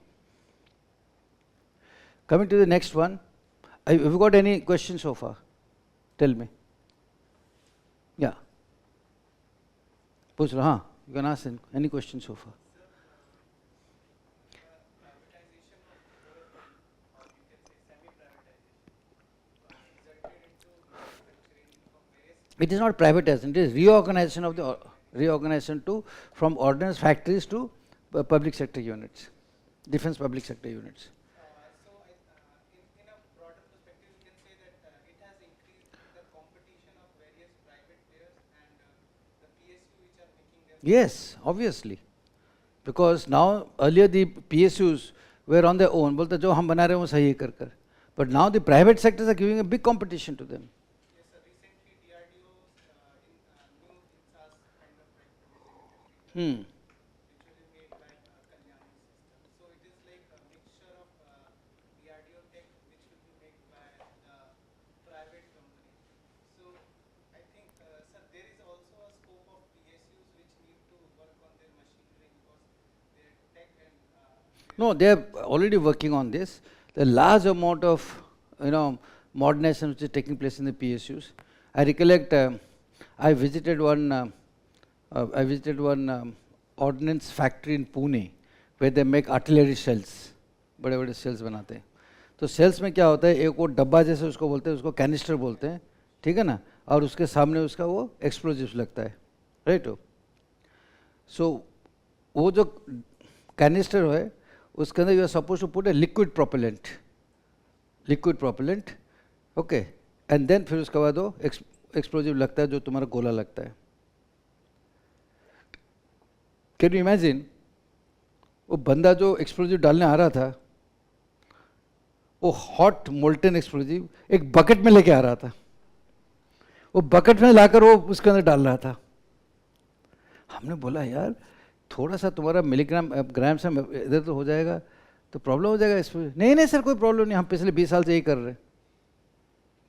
Coming to the next one, have you got any questions so far? Tell me. Yeah. Puch raha, haan, you can ask any questions so far. It is not privatization, it is reorganization of the reorganization to from ordnance factories to public sector units, defense public sector units. In a broader perspective, we can say that it has increased the competition of various private players and the PSU which are making them. Yes, obviously, because now earlier the PSUs were on their own, बोलते जो हम बना रहे हैं वो सही कर कर, but now the private sectors are giving a big competition to them. Yes, sir. Recently, DRDO new INSAS kind of like producing a facility which will be made by Kalyani system. So it is like a mixture of DRDO tech which will be made by the private company. So I think, sir, there is also a scope of PSUs which need to work on their machinery because their tech and No, they are already working on this. The large amount of modernization which is taking place in the PSUs. I recollect I visited one ordnance factory in Pune where they make artillery shells, बड़े बड़े shells बनाते हैं. तो shells में क्या होता है, एक वो डब्बा जैसे उसको बोलते हैं, उसको canister बोलते हैं, ठीक है ना, और उसके सामने उसका वो explosives लगता है, right? So वो जो कैनिस्टर है उसके अंदर you are suppose to put a liquid propellant, okay, and then फिर उसके बाद वो एक्सप्लोजिव लगता है जो तुम्हारा गोला लगता है. कैन यू इमेजिन, वो बंदा जो एक्सप्लोजिव डालने आ रहा था वो हॉट मोल्टन एक्सप्लोजिव एक बकेट में लेके आ रहा था, वो बकेट में लाकर वो उसके अंदर डाल रहा था. हमने बोला यार थोड़ा सा तुम्हारा मिलीग्राम ग्राम से इधर तो हो जाएगा तो प्रॉब्लम हो जाएगा इसमें. नहीं सर कोई प्रॉब्लम नहीं, हम पिछले 20 साल से यही कर रहे हैं.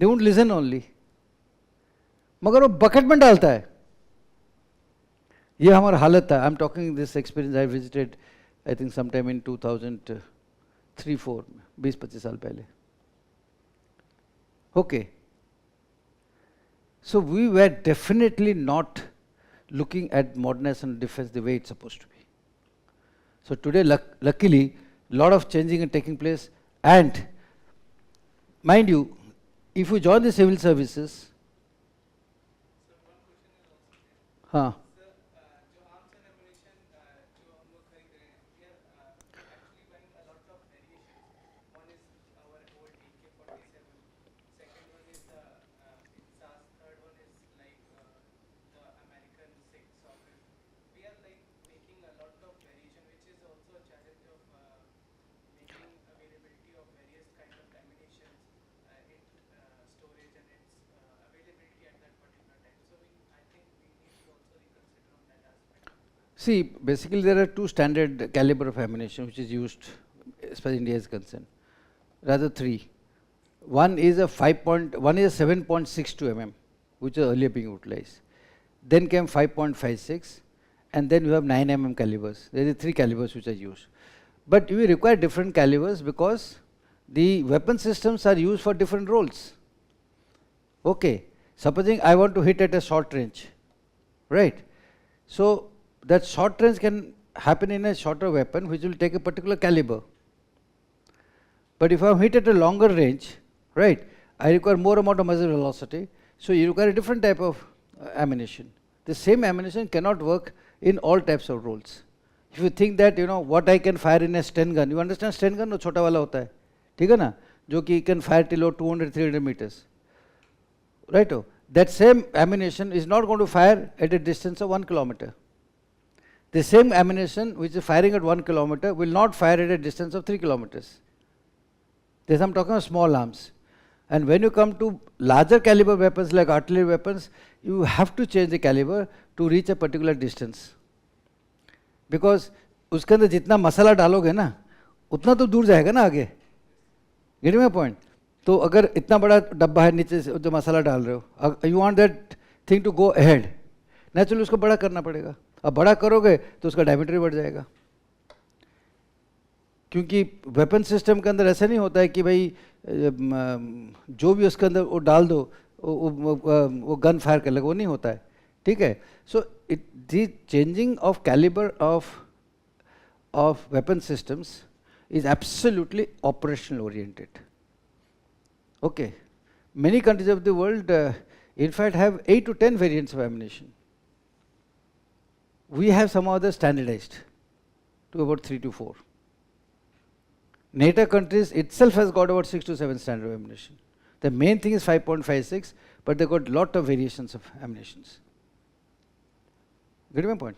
दे वोंट लिसन ओनली, मगर वो बकेट में डालता है. ये हमारा हालत था. I am talking this experience I visited I think some time in 2003-4 में, 20-25 साल पहले. Okay, so we were definitely not looking at modernization and defense the way it's supposed to be. So today, luckily, lot of changing and taking place. And mind you, if you join the civil services, हाँ, जो arms and ammunition जो हम लोग खरीद रहे हैं, we are actually buying a lot of variations. One is our old AK-47, second one is the INSAS, third one is like the American 6 socket. We are like making a lot of variation, which is also a challenge of making availability of various kind of ammunition in storage and its availability at that particular time. So I think we need to also reconsider on that aspect. see, basically there are two standard caliber of ammunition which is used as far as India is concerned. Rather three. One is a 7.62 mm, which is earlier being utilized. Then came 5.56, and then you have 9 mm calibers. There are three calibers which are used. But you require different calibers because the weapon systems are used for different roles. Okay, supposing I want to hit at a short range, right? So that short range can happen in a shorter weapon which will take a particular caliber. But if I hit at a longer range, right, I require more amount of muzzle velocity, so you require a different type of ammunition. The same ammunition cannot work in all types of roles. If you think that, you know, what I can fire in a Sten gun, you understand Sten gun, वो छोटा वाला होता है, ठीक है ना, जो कि can fire till 200-300 meters, right? Oh, that same ammunition is not going to fire at a distance of 1 kilometer. The same ammunition which is firing at 1 kilometer will not fire at a distance of 3 kilometers. This I'm talking of small arms. And when you come to larger caliber weapons like artillery weapons, you have to change the caliber to reach a particular distance. Because उसके अंदर जितना मसाला डालोगे ना, उतना तो दूर जाएगा ना आगे. Getting my point? तो अगर इतना बड़ा डब्बा है नीचे से जो मसाला डाल रहे हो, you want that thing to go ahead, naturally उसको बड़ा करना पड़ेगा. अब बड़ा करोगे तो उसका डायमीटर बढ़ जाएगा. क्योंकि वेपन सिस्टम के अंदर ऐसा नहीं होता है कि भाई जो भी उसके अंदर वो डाल दो वो गन फायर कर लेगा, वो नहीं होता है, ठीक है. So it the changing of calibre of weapon systems is absolutely operational oriented. Okay, many countries of the world in fact have 8 to 10 variants of ammunition. We have some other standardized to about 3 to 4. NATO countries itself has got about 6 to 7 standard of ammunition. The main thing is 5.56, but they got lot of variations of ammunitions. Get my point?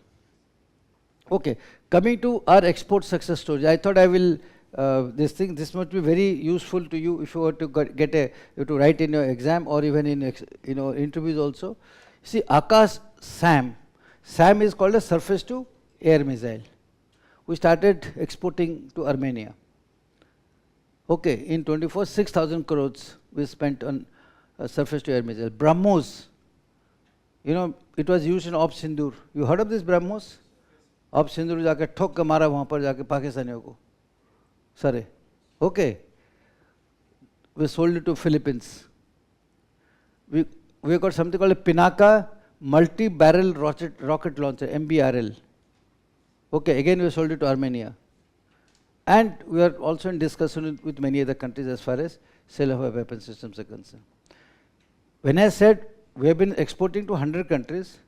Okay, coming to our export success story, I thought I will this must be very useful to you if you were to you to write in your exam or even in interviews also. See, Akash SAM is called a surface to air missile. We started exporting to Armenia. Okay, in 24, 6,000 crores we spent on surface to air missile. BrahMos, it was used in Op Sindoor. You heard of this BrahMos? Op Sindoor जाके ठोक के मारा वहाँ पर जाके पाकिस्तानियों को सारे. Okay, we sold it to Philippines. We got something called a Pinaka multi-barrel rocket launcher, MBRL. Okay, again we sold it to Armenia. And we are also in discussion with many other countries as far as sale of our weapon systems are concerned. When I said we have been exporting to 100 countries,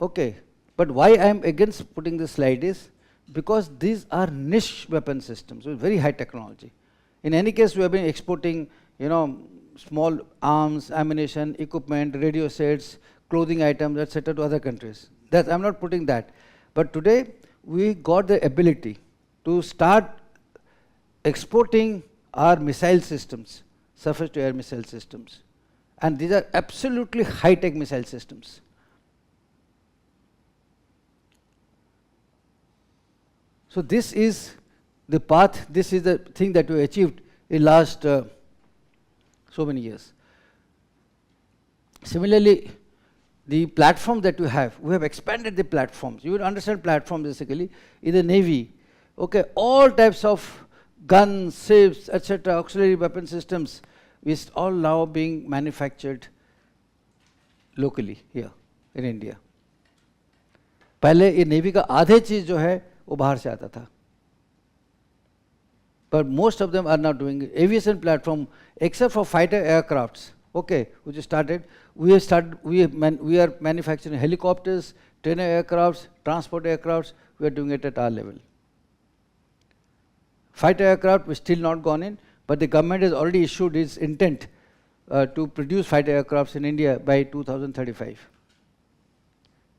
okay, But why I am against putting this slide is because these are niche weapon systems with very high technology. In any case, we have been exporting, small arms, ammunition, equipment, radio sets, clothing items, etc. to other countries. I'm not putting that. But today, we got the ability to start exporting our missile systems, surface-to-air missile systems. And these are absolutely high-tech missile systems. So this is the path, this is the thing that we achieved in last so many years. Similarly, the platform that we have expanded the platforms. You would understand platforms basically in the Navy. Okay, all types of guns, ships, etc., auxiliary weapon systems is all now being manufactured locally here in India. पहले ये navy का आधे चीज जो है वो बाहर से आता था. But most of them are now doing aviation platform, except for fighter aircrafts. Okay, which started. We are manufacturing helicopters, trainer aircrafts, transport aircrafts. We are doing it at our level. Fighter aircraft we still not gone in, but the government has already issued its intent to produce fighter aircrafts in India by 2035.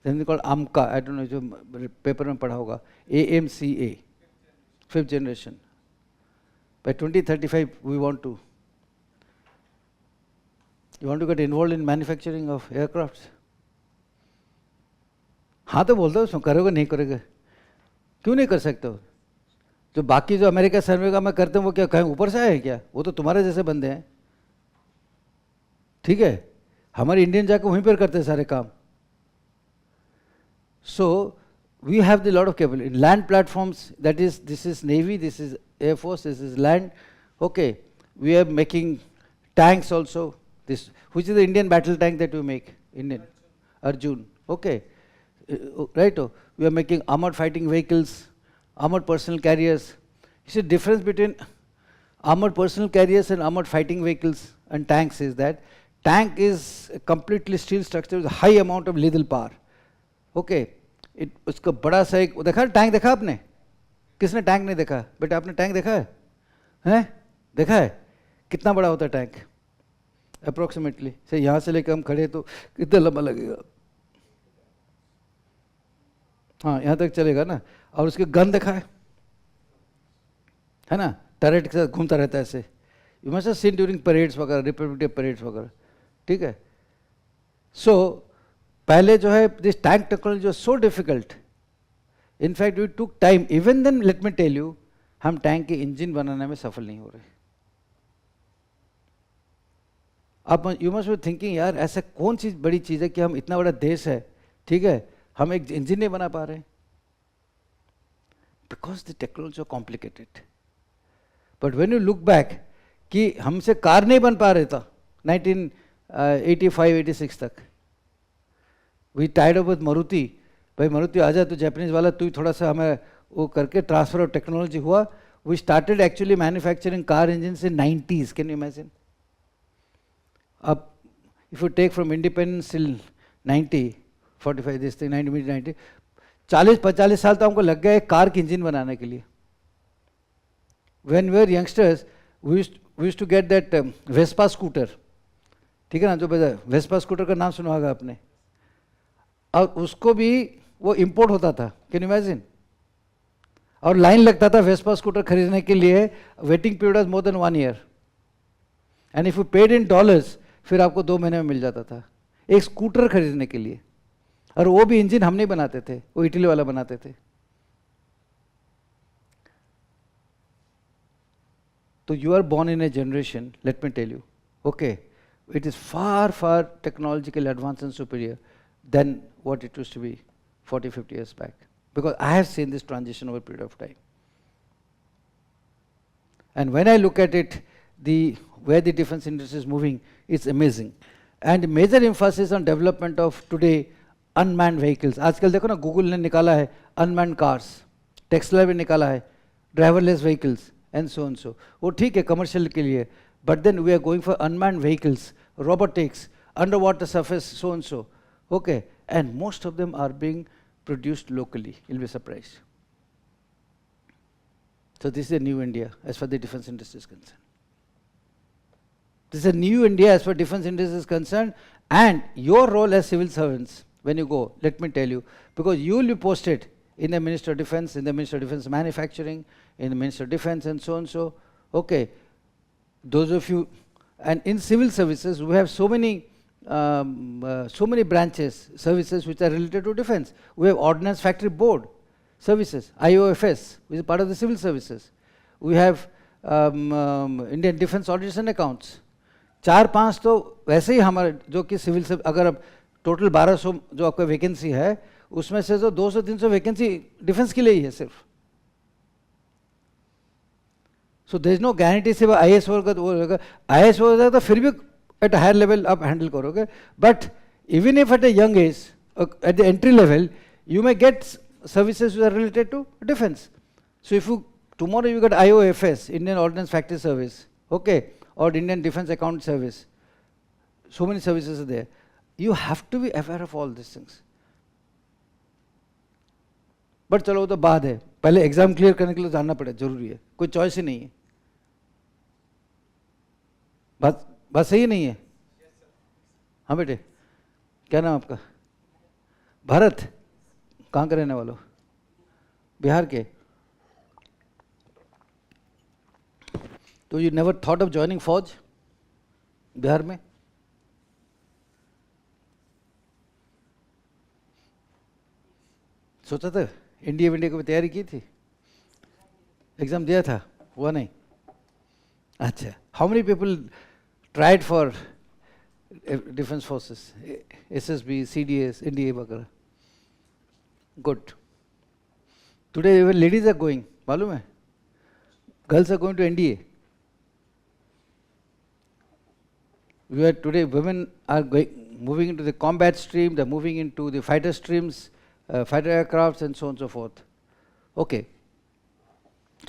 Then called AMCA. I don't know if you paper में पढ़ा होगा. AMCA, fifth generation. By 2035, we want to. You want to get involved in manufacturing of aircrafts? हाँ तो बोल दो उसमें करोगे नहीं करोगे क्यों नहीं कर सकते हो जो बाकी जो अमेरिका सर्वे का मैं करते हैं वो क्या कहीं ऊपर से आए हैं क्या वो तो तुम्हारे जैसे बंदे हैं ठीक है हमारे इंडियन जाके वहीं पर करते हैं सारे काम so we have the lot of capability in land platforms that is this is Navy this is Air Force this is land okay we are making tanks also this which is the Indian battle tank that we make Indian Arjun okay right we are making armored fighting vehicles armored personal carriers you see difference between armored personal carriers and armored fighting vehicles and tanks is that tank is a completely steel structure with a high amount of lethal power okay उसका बड़ा सा एक देखा tank देखा आपने किसने tank नहीं देखा बेटा आपने टैंक देखा है हैं देखा है कितना बड़ा होता है टैंक अप्रोक्सीमेटली से यहाँ से लेकर हम खड़े तो कितना लंबा लगेगा हाँ यहाँ तक चलेगा ना और उसके गन देखा है ना टरेट के साथ घूमता रहता है ऐसे you must have seen during parades वगैरह रिपब्लिक डे परेड्स वगैरह ठीक है सो पहले जो है this tank technology was so difficult in fact we took time even then let me tell you हम टैंक के इंजन बनाने में सफल नहीं हो रहे अब यू मस्ट बी थिंकिंग यार ऐसा कौन सी बड़ी चीज़ है कि हम इतना बड़ा देश है ठीक है हम एक इंजन नहीं बना पा रहे because the technology complicated but when you look back कि हमसे कार नहीं बन पा रहे था 1985-86 तक we tied up with Maruti भाई मारुति आ जाए तो जापानीज वाला तू थोड़ा सा हमें वो करके ट्रांसफर ऑफ टेक्नोलॉजी हुआ we started actually manufacturing car engine से 90s कैन यू इमेजिन अब if you take from independence till 45 this thing 90 40-45 साल तो हमको लग गया एक कार की इंजन बनाने के लिए when we are youngsters we used to get that Vespa scooter ठीक है ना जो वेस्पा स्कूटर का नाम सुना होगा आपने और उसको भी वो इंपोर्ट होता था कैन यू इमेजिन और लाइन लगता था वेस्पा स्कूटर खरीदने के लिए waiting period was more than 1 year and if you paid in dollars फिर आपको 2 महीने में मिल जाता था एक स्कूटर खरीदने के लिए और वो भी इंजन हम नहीं बनाते थे वो इटली वाला बनाते थे तो you are born in a generation let me tell you okay it is far technologically advanced and superior than what it used to be 40-50 years back because I have seen this transition over a period of time and when I look at it where the defense industry is moving it's amazing and major emphasis on development of today unmanned vehicles आजकल देखो ना Google ने निकाला है unmanned cars Tesla भी निकाला है driverless vehicles and so on so वो ठीक है commercial के लिए but then we are going for unmanned vehicles robotics underwater surface so and so okay and most of them are being produced locally. You'll be surprised. So this is a new India as far as the defense industry is concerned. This is a new India as far as defense industry is concerned, and your role as civil servants when you go, let me tell you, because you will be posted in the Ministry of Defense, in the Ministry of Defense Manufacturing, in the Ministry of Defense and so and so. Okay, those of you, and in civil services we have so many branches, services which are related to defense. We have Ordnance Factory Board services, IOFS, which is part of the civil services. We have Indian Defense Audits and Accounts. 4-5 तो वैसे ही हमारे जो कि civil से अगर अब total 1200 जो आपका वैकेंसी है उसमें से जो 200-300 वैकेंसी डिफेंस के लिए ही है सिर्फ. So there is no guarantee से IAS होगा तो वो होगा. IAS हो जाएगा तो फिर भी एट हायर लेवल आप हैंडल करोगे. But even if at a young age at the entry level you may get services which are related to defense. So if you tomorrow you get IOFS, Indian Ordnance Factory Service, okay, or Indian Defense Account Service, so many services are there. You have to be aware of all these things. But चलो वो तो बाद है, पहले exam clear करने के लिए जानना पड़े, जरूरी है, कोई चॉइस ही नहीं है. बात सही नहीं है? हाँ बेटे, क्या नाम आपका? भारत. कहाँ का रहने वालों? बिहार के. तो you never thought of joining फौज बिहार में? सोचा था इंडिया विंडिया की तैयारी की थी, एग्जाम दिया था, हुआ नहीं? अच्छा, how many people tried for defence forces, SSB, CDS, NDA वगैरह? Good. Today even ladies are going, मालूम है? Girls are going to NDA. Today women are moving into the combat stream, they're moving into the fighter streams, fighter aircrafts and so on and so forth. Okay.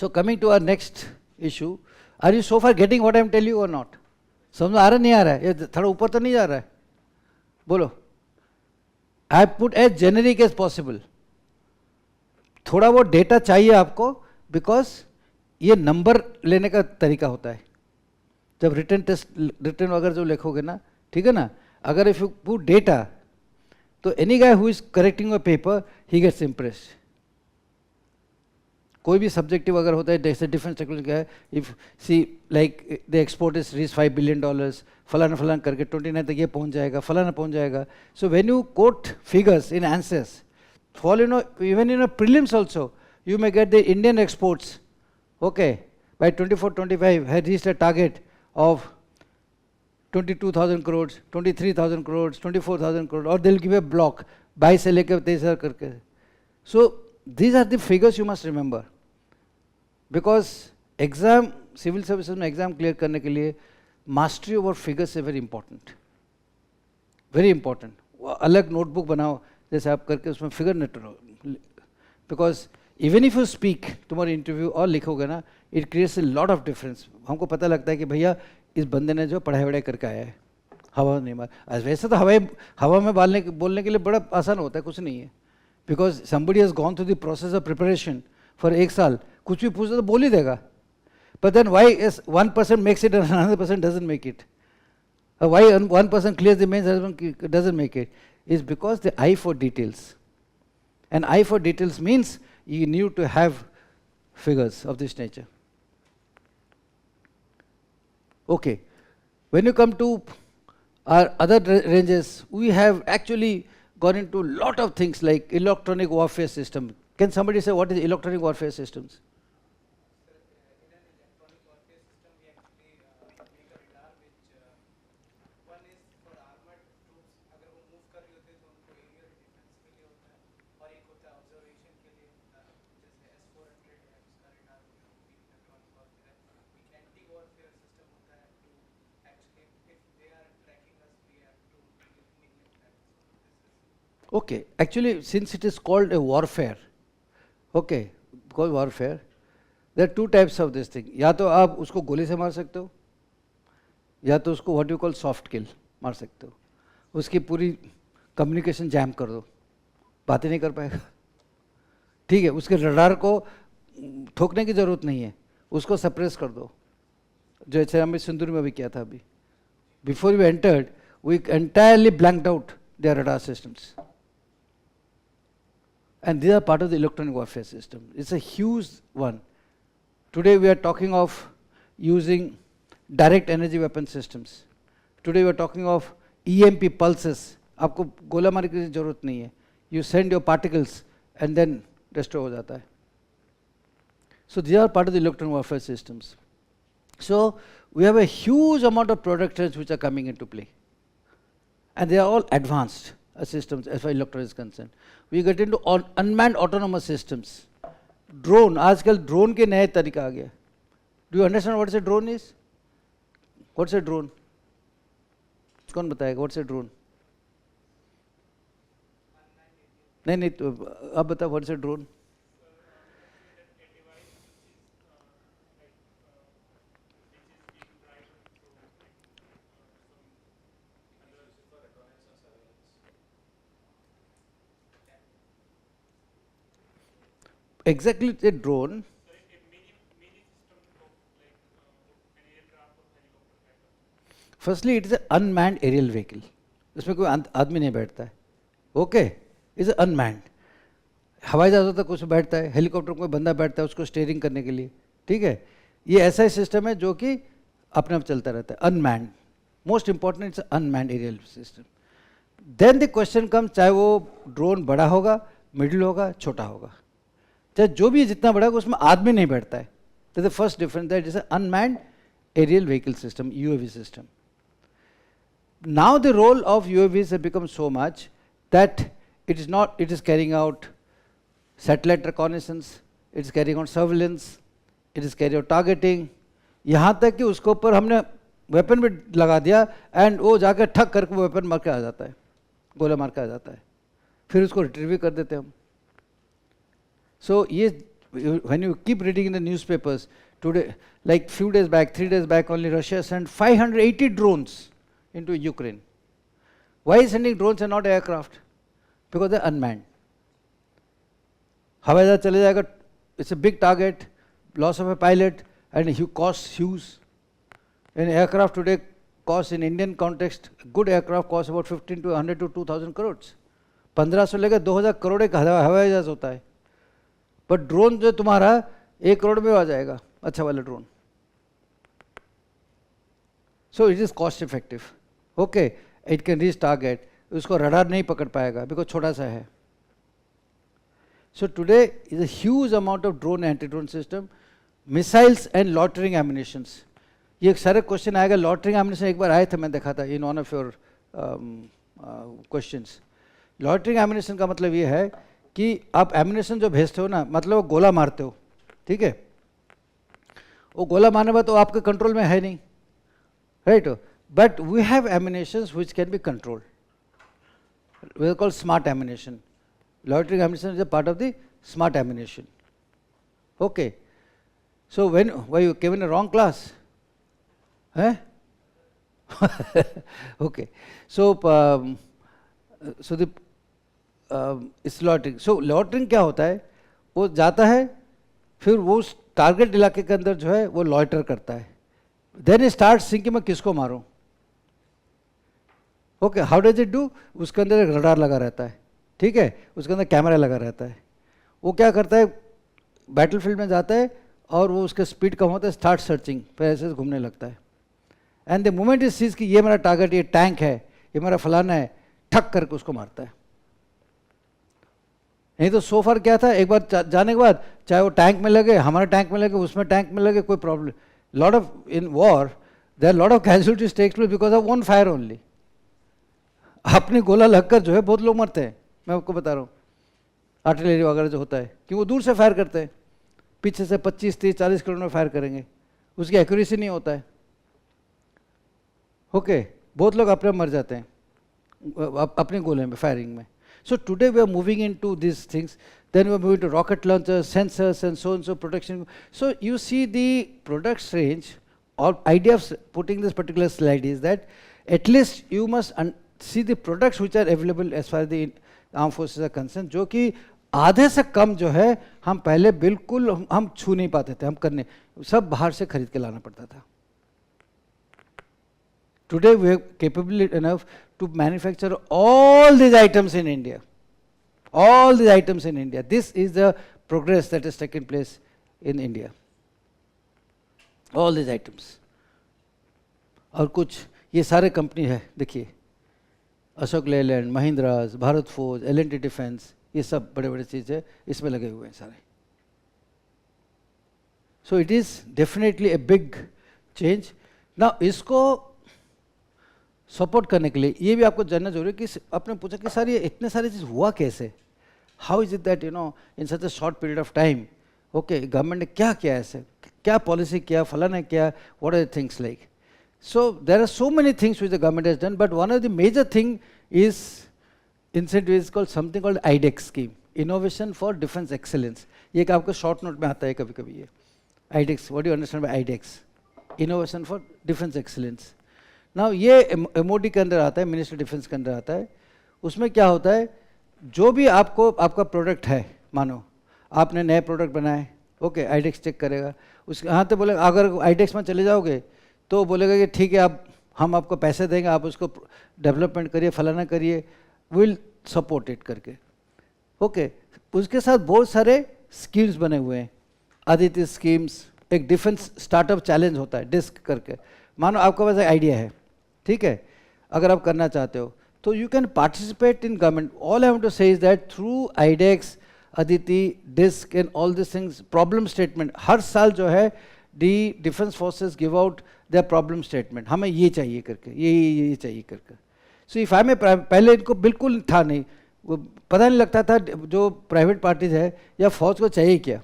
So coming to our next issue, are you so far getting what I'm telling you or not? समझ आ रहा नहीं आ रहा है? ये थोड़ा ऊपर तो नहीं जा रहा है? बोलो. I put as generic as possible. थोड़ा वो डेटा चाहिए आपको, बिकॉज ये नंबर लेने का तरीका होता है. जब रिटर्न वगैरह जो लिखोगे ना, ठीक है ना, अगर इफ यू पुट डेटा, तो any guy who is correcting a paper he gets impressed. कोई भी सब्जेक्टिव अगर होता है, जैसे डिफेंस टेक्नोलॉजी का है, if see like the export is reach $5 billion, फलाना फलाना करके 29 तक ये पहुंच जाएगा, फलाना पहुंच जाएगा. So when you quote figures in answers, for you know even in prelims also you may get the Indian exports, okay, by 24-25 had reached a target of 22,000 crores, 23,000 crores, 24,000 crores, or they'll give a block, 22 से लेकर 23 करके. So these are the figures you must remember, because exam, civil services में exam clear करने के लिए mastery over figures is very important, very important. अलग notebook बनाओ जैसे आप करके उसमें figure न करो, because even if you speak तुम्हारी इंटरव्यू और लिखोगे ना, it creates a lot of difference. हमको पता लगता है कि भैया इस बंदे ने जो पढ़ाई वढ़ाई करके आया है, हवा नहीं मार. वैसे तो हवा में बोलने के लिए बड़ा आसान होता है, कुछ नहीं है, because somebody has gone through the process of preparation for 1 साल, कुछ भी पूछो तो बोल ही देगा. But then why is one person makes it and another person doesn't make it? Why one person clears the mains and one doesn't make it? Is because the eye for details. And eye for details means you need to have figures of this nature. Okay. When you come to our other ranges, we have actually gone into lot of things like electronic warfare system. Can somebody say what is electronic warfare systems? In an electronic warfare system, we actually make a radar which one is for armored troops. अगर वो move कर रही होती है तो उनको aerial defense के लिए होता है, और एक होता है observation के लिए, जैसे S-400 है, उसका radar वो भी electronic warfare है. एक anti-warfare system होता है to actually if they are tracking us, we have to eliminate that. So this is Okay. Actually, since it is called a warfare, okay, because warfare, there are two types of this thing. या तो आप उसको गोली से मार सकते हो, या तो उसको what you call soft kill मार सकते हो. उसकी पूरी कम्युनिकेशन जैम कर दो, बात ही नहीं कर पाएगा। ठीक है, उसके रडार को ठोकने की जरूरत नहीं है, उसको सप्रेस कर दो, जैसे हमने सिंदूर में भी किया था अभी। Before we entered we entirely blanked out their radar systems, and these are part of the electronic warfare system. It's a huge one. Today we are talking of using direct energy weapon systems. Today we are talking of EMP pulses. आपको गोला मारने की जरूरत नहीं है, you send your particles and then destroy हो जाता है. So these are part of the electronic warfare systems. So we have a huge amount of products which are coming into play, and they are all advanced systems as far as electronics is concerned. We get into unmanned autonomous systems. Drone, आजकल drone के नए तरीका आ गया. Do you understand what a drone is? What's a drone? कौन बताएगा what's a drone? नहीं तो आप बताओ what's a drone? Exactly, a drone. Firstly, it is an unmanned aerial vehicle. इसमें कोई आदमी नहीं बैठता है. Okay, it's unmanned. हवाई जहाज होता है कुछ बैठता है, हेलीकॉप्टर कोई बंदा बैठता है उसको स्टीयरिंग करने के लिए. ठीक है, ये ऐसा ही सिस्टम है जो कि अपने आप चलता रहता है. Unmanned, most important it's unmanned aerial system. Then the question come, चाहे वो ड्रोन बड़ा होगा, मिडिल होगा, छोटा होगा, चाहे जो भी जितना बड़ा होगा उसमें आदमी नहीं बैठता है. That the first difference, that is unmanned aerial vehicle system, UAV system. Now the role of UAVs has become so much that it is carrying out satellite reconnaissance, it is carrying out surveillance, it is carrying out targeting. यहाँ तक कि उसके ऊपर हमने weapon भी लगा दिया and वो जाकर ठक करके वो वेपन मार के आ जाता है, गोला मार के आ जाता है, फिर उसको रिट्रीव कर देते हैं हम. So ये when you keep reading in the newspapers today, like few days back, 3 days back only, Russia sent 580 drones into Ukraine. Why is sending drones and not aircraft? Because they're unmanned. हवाई जहाज चले जाएगा, it's a big target, loss of a pilot and costs huge. An aircraft today costs in Indian context, good aircraft costs about 1,500 to 2,000 crores. 1500 लेकर 2,000 करोड़ एक हवाई जहाज होता है. बट ड्रोन जो तुम्हारा 1 करोड़ में आ जाएगा, अच्छा वाला drone. So it is cost effective. Okay, it can reach target. उसको रडार नहीं पकड़ पाएगा बिकॉज छोटा सा है. So today is a huge amount of drone anti drone system, missiles and lautering emanations. ये एक सारे क्वेश्चन आएगा. लॉटरिंग एमिनेशन एक बार आए थे, मैंने देखा था in one of your questions. Loitering ammunition का मतलब ये है कि आप एमिनेशन जो भेजते हो ना, मतलब वो गोला मारते हो, ठीक है, वो गोला मारने बाद तो आपके कंट्रोल में है नहीं, right. But we have ammunitions which can be controlled, we are called smart ammunition. Loitering ammunition is a part of the smart ammunition. Okay, so when why you came in a wrong class है. Okay, so the इस loitering. So loitering क्या होता है, वो जाता है फिर वो उस टारगेट इलाके के अंदर जो है वो लॉइटर करता है. देन स्टार्ट थिंक कि मैं किसको मारूं. Okay, how does it do. उसके अंदर एक रडार लगा रहता है, ठीक है, उसके अंदर कैमरा लगा रहता है. वो क्या करता है, बैटलफील्ड में जाता है और वो उसका स्पीड कम होता है, स्टार्ट सर्चिंग, फिर ऐसे घूमने लगता है. एंड द मोमेंट इस चीज़ की ये मेरा टारगेट, ये टैंक है, ये मेरा फलाना है, ठक करके उसको मारता है. नहीं तो सो फार क्या था, एक बार जाने के बाद चाहे वो टैंक में लगे, हमारे टैंक में लगे, उसमें टैंक में लगे, कोई problem. Lot of in war there are lot of casualties takes place because of one fire only. अपने गोला लगकर जो है बहुत लोग मरते हैं, मैं आपको बता रहा हूँ. आर्टिलरी वगैरह जो होता है कि वो दूर से फायर करते हैं, पीछे से 25, 30, 40 किलोमीटर में फायर करेंगे, उसकी एक्यूरेसी नहीं होता है. ओके, बहुत लोग अपने मर जाते हैं अपने गोले में, फायरिंग में. So today we are moving into these things. Then we are moving to rocket launchers, sensors, and so protection. So you see the products range. Or idea of putting this particular slide is that at least you must see the products which are available as far as the arm forces are concerned, जो कि आधे से कम जो है हम पहले बिल्कुल हम छू नहीं पाते थे, हम करने सब बाहर से खरीद के लाना पड़ता था. Today we are capable enough to manufacture all these items in India. All these items in India. This is the progress that has taken place in India. All these items. और कुछ ये सारे कंपनी है, देखिए Ashok Leyland, Mahindras, Bharat Forge, L&T defence, ये सब बड़े बड़े चीज़ है, इसमें लगे हुए हैं सारे. So it is definitely a big change. Now इसको सपोर्ट करने के लिए ये भी आपको जानना जरूरी है कि आपने पूछा कि सर ये इतने सारी चीज़ हुआ कैसे, how is it that in such a short period of time, okay government ने क्या किया ऐसे, क्या पॉलिसी किया, फला ने किया, what are the things like. So there are so many things which the government has done, but one of the major thing is incentive is called something called iDEX scheme, innovation for defence excellence. ये आपको short note में आता है कभी कभी. ये iDEX, what do you understand by iDEX? Innovation for defence excellence. Now ये MOD के अंदर आता है, मिनिस्ट्री डिफेंस के अंदर आता है. उसमें क्या होता है, जो भी आपको आपका प्रोडक्ट है, मानो आपने नए प्रोडक्ट बनाए, ओके आईडेक्स चेक करेगा. उसके यहाँ तो बोलेगा, अगर आईडेक्स में चले जाओगे तो बोलेगा कि ठीक है आप हम आपको पैसे देंगे, आप उसको डेवलपमेंट करिए, फलाना करिए, विल सपोर्ट इट करके. ओके उसके साथ बहुत सारे स्कीम्स बने हुए हैं, आदित्य स्कीम्स, एक डिफेंस स्टार्टअप चैलेंज होता है डिस्क करके. मानो आपके पास एक आइडिया है, ठीक है, अगर आप करना चाहते हो तो you can participate in government. All I want to say is that through iDEX, Aditi, DISC and all this things, problem statement हर साल जो है the defence forces give out their problem statement, हमें ये चाहिए करके, ये चाहिए करके. सो इफ आई में पहले इनको बिल्कुल था नहीं, वो पता नहीं लगता था जो प्राइवेट पार्टीज है या फौज को चाहिए क्या,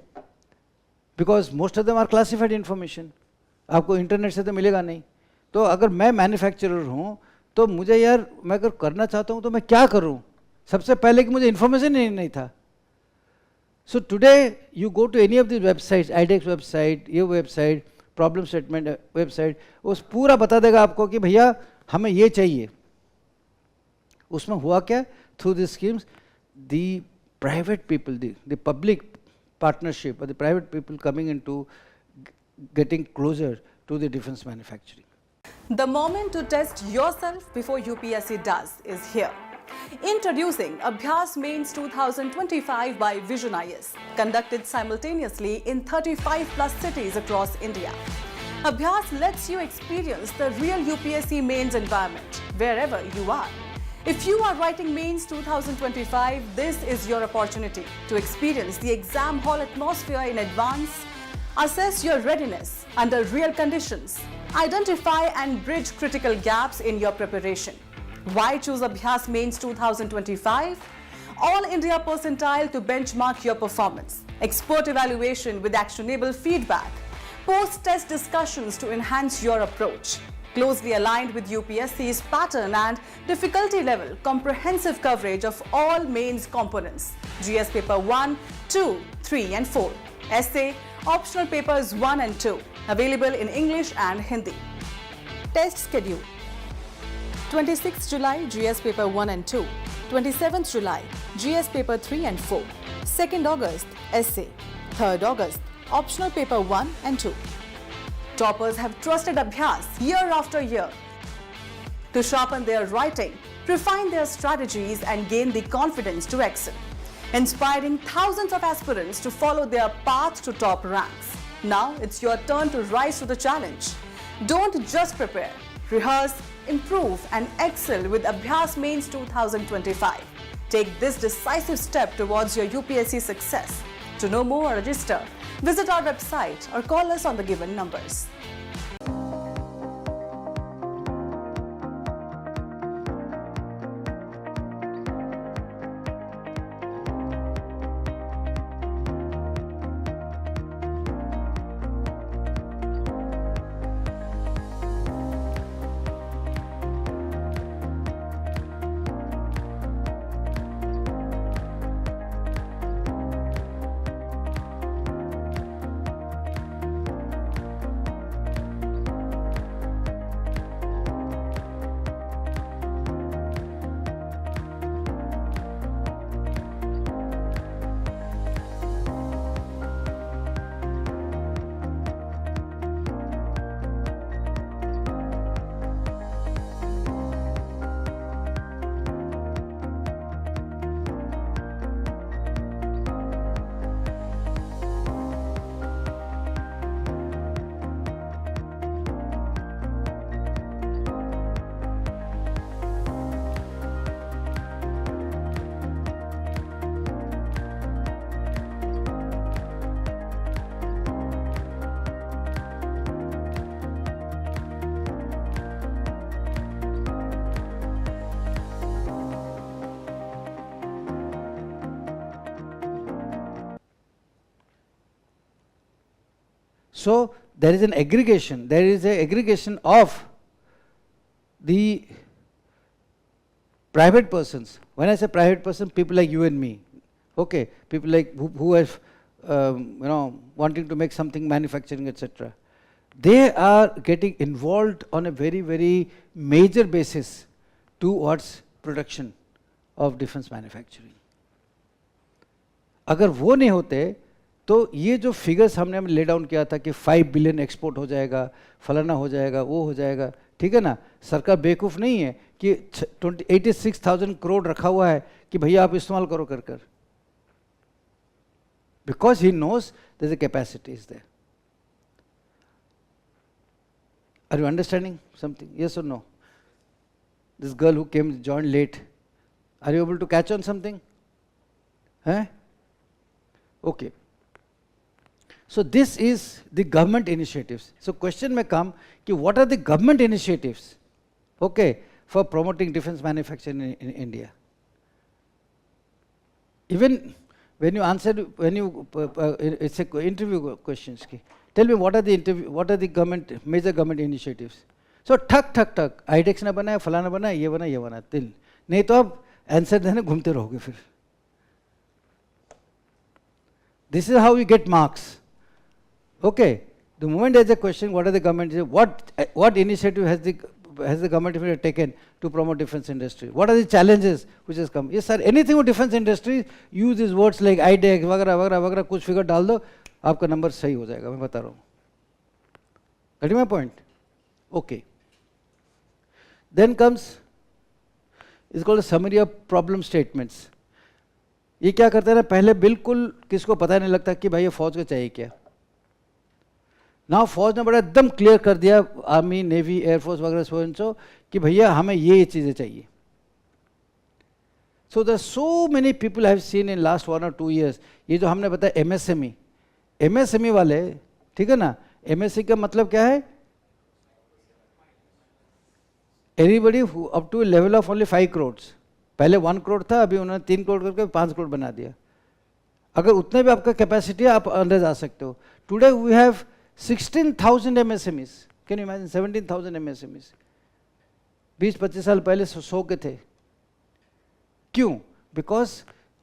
because most of them are classified information, आपको इंटरनेट से तो मिलेगा नहीं. तो अगर मैं मैन्युफैक्चरर हूँ तो मुझे यार, मैं अगर करना चाहता हूँ तो मैं क्या करूँ, सबसे पहले कि मुझे इन्फॉर्मेशन नहीं था. So today you go to any of this websites, iDEX website, ये वेबसाइट, प्रॉब्लम स्टेटमेंट वेबसाइट, वो पूरा बता देगा आपको कि भैया हमें ये चाहिए. उसमें हुआ क्या, through this schemes the private people, the public partnership, or the private people coming into getting closer to the defense manufacturing. The moment to test yourself before UPSC does is here. Introducing Abhyas Mains 2025 by Vision IS, conducted simultaneously in 35 plus cities across India. Abhyas lets you experience the real UPSC mains environment wherever you are. If you are writing Mains 2025, this is your opportunity to experience the exam hall atmosphere in advance, assess your readiness under real conditions, identify and bridge critical gaps in your preparation. Why choose Abhyas Mains 2025? All India percentile to benchmark your performance, expert evaluation with actionable feedback, post-test discussions to enhance your approach, closely aligned with UPSC's pattern and difficulty level, comprehensive coverage of all mains components, GS paper 1, 2, 3 and 4, essay, optional papers 1 and 2, available in English and Hindi. Test schedule: 26th July, GS paper 1 and 2, 27th July, GS paper 3 and 4, 2nd August, essay, 3rd August, optional paper 1 and 2. Toppers have trusted Abhyas year after year to sharpen their writing, refine their strategies and gain the confidence to excel, inspiring thousands of aspirants to follow their path to top ranks. Now it's your turn to rise to the challenge. Don't just prepare, rehearse, improve and excel with Abhyas Mains 2025. Take this decisive step towards your UPSC success. To know more or register, visit our website or call us on the given numbers. So there is an aggregation, there is a aggregation of the private persons. When I say private person, people like you and me, okay, people like who have wanting to make something, manufacturing, etc. They are getting involved on a very, very major basis towards production of defense manufacturing. अगर वो नहीं होते तो ये जो figures हमने lay down किया था कि 5 बिलियन एक्सपोर्ट हो जाएगा, फलाना हो जाएगा, वो हो जाएगा, ठीक है ना, सरकार बेवकूफ़ नहीं है कि 86,000 करोड़ रखा हुआ है कि भैया आप इस्तेमाल करो कर कर, because he knows there is a capacity is there. Are you understanding something? Yes or no? This girl who came joined late, are you able to catch on something? Huh? Okay. So this is the government initiatives. So question may come कि what are the government initiatives, okay, for promoting defense manufacturing in India? Even when you answered, when you it's a interview questions ki, tell me what are the government major government initiatives. So ठक ठक ठक iDEX ना बनाया, फलाना बनाया, ये बना, ये बना, तिल नहीं तो आप आंसर देने घूमते रहोगे फिर. This is how you get marks. Okay, the moment there is a question, what are the government, what initiative has the government taken to promote defense industry? What are the challenges which has come? Yes sir, anything with defense industry, use these words like IDEX वगैरह वगैरह वगैरह, कुछ figure डाल दो, आपका number सही हो जाएगा, मैं बता रहा हूँ. Got my point? Okay. Then comes, it's called a summary of problem statements. ये क्या करते हैं ना, पहले बिल्कुल किसको पता नहीं लगता कि भाई ये फौज को चाहिए क्या. ना फौज ने बड़ा एकदम क्लियर कर दिया, आर्मी, नेवी, एयरफोर्स वगैरह सो कि भैया हमें ये चीज़ें चाहिए. So there so many people have seen in last 1 or 2 years. ये जो हमने बताया एमएसएमई वाले, ठीक है ना, एमएससी का मतलब क्या है, anybody up to level of only 5 crore. पहले 1 crore था, अभी उन्होंने 3 crore करके 5 crore बना दिया. अगर उतने भी आपका कैपेसिटी है, आप अंदर जा सकते हो. Today we have 16,000 MSMEs. Can you imagine 17,000 MSMEs. 20-25 साल पहले 100 के थे. क्यों? Because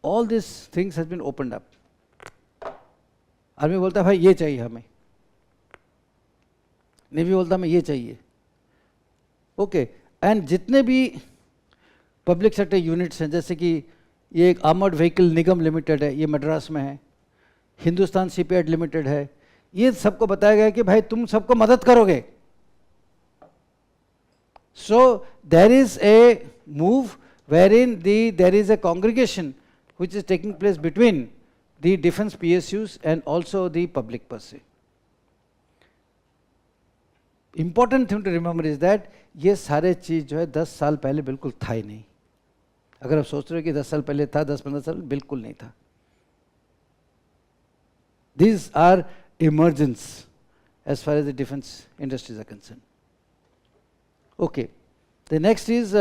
all this things has been opened up. Army बोलता है भाई ये चाहिए हमें, नेवी बोलता हमें ये चाहिए. ओके, एंड जितने भी पब्लिक सेक्टर यूनिट्स हैं, जैसे कि ये एक आर्मर्ड व्हीकल निगम लिमिटेड है, ये मद्रास में है, हिंदुस्तान शिपयार्ड लिमिटेड है, ये सबको बताया गया कि भाई तुम सबको मदद करोगे. So there is a move wherein there is a congregation which is taking place between the defense PSUs and also the public per se. Important thing to remember is that ये सारे चीज़ जो है 10 साल पहले बिल्कुल था ही नहीं. अगर आप सोच रहे हो कि 10 साल पहले था, 10-15 साल, बिल्कुल नहीं था. These are emergence as far as the defense industries are concerned. Okay, the next is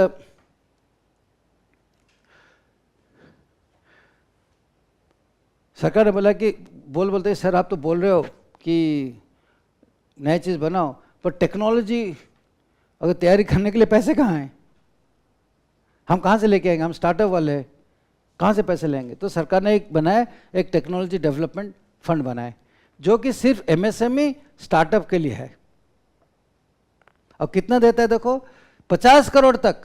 सरकार ने बोला कि बोलते सर आप तो बोल रहे हो कि नई चीज़ बनाओ, पर टेक्नोलॉजी अगर तैयारी करने के लिए पैसे कहाँ हैं, हम कहाँ से लेके आएंगे, हम स्टार्टअप वाले हैं, कहाँ से पैसे लेंगे. तो सरकार ने एक बनाया, एक टेक्नोलॉजी डेवलपमेंट फंड बनाए जो कि सिर्फ एमएसएमई स्टार्टअप के लिए है. अब कितना देता है देखो, 50 करोड़ तक.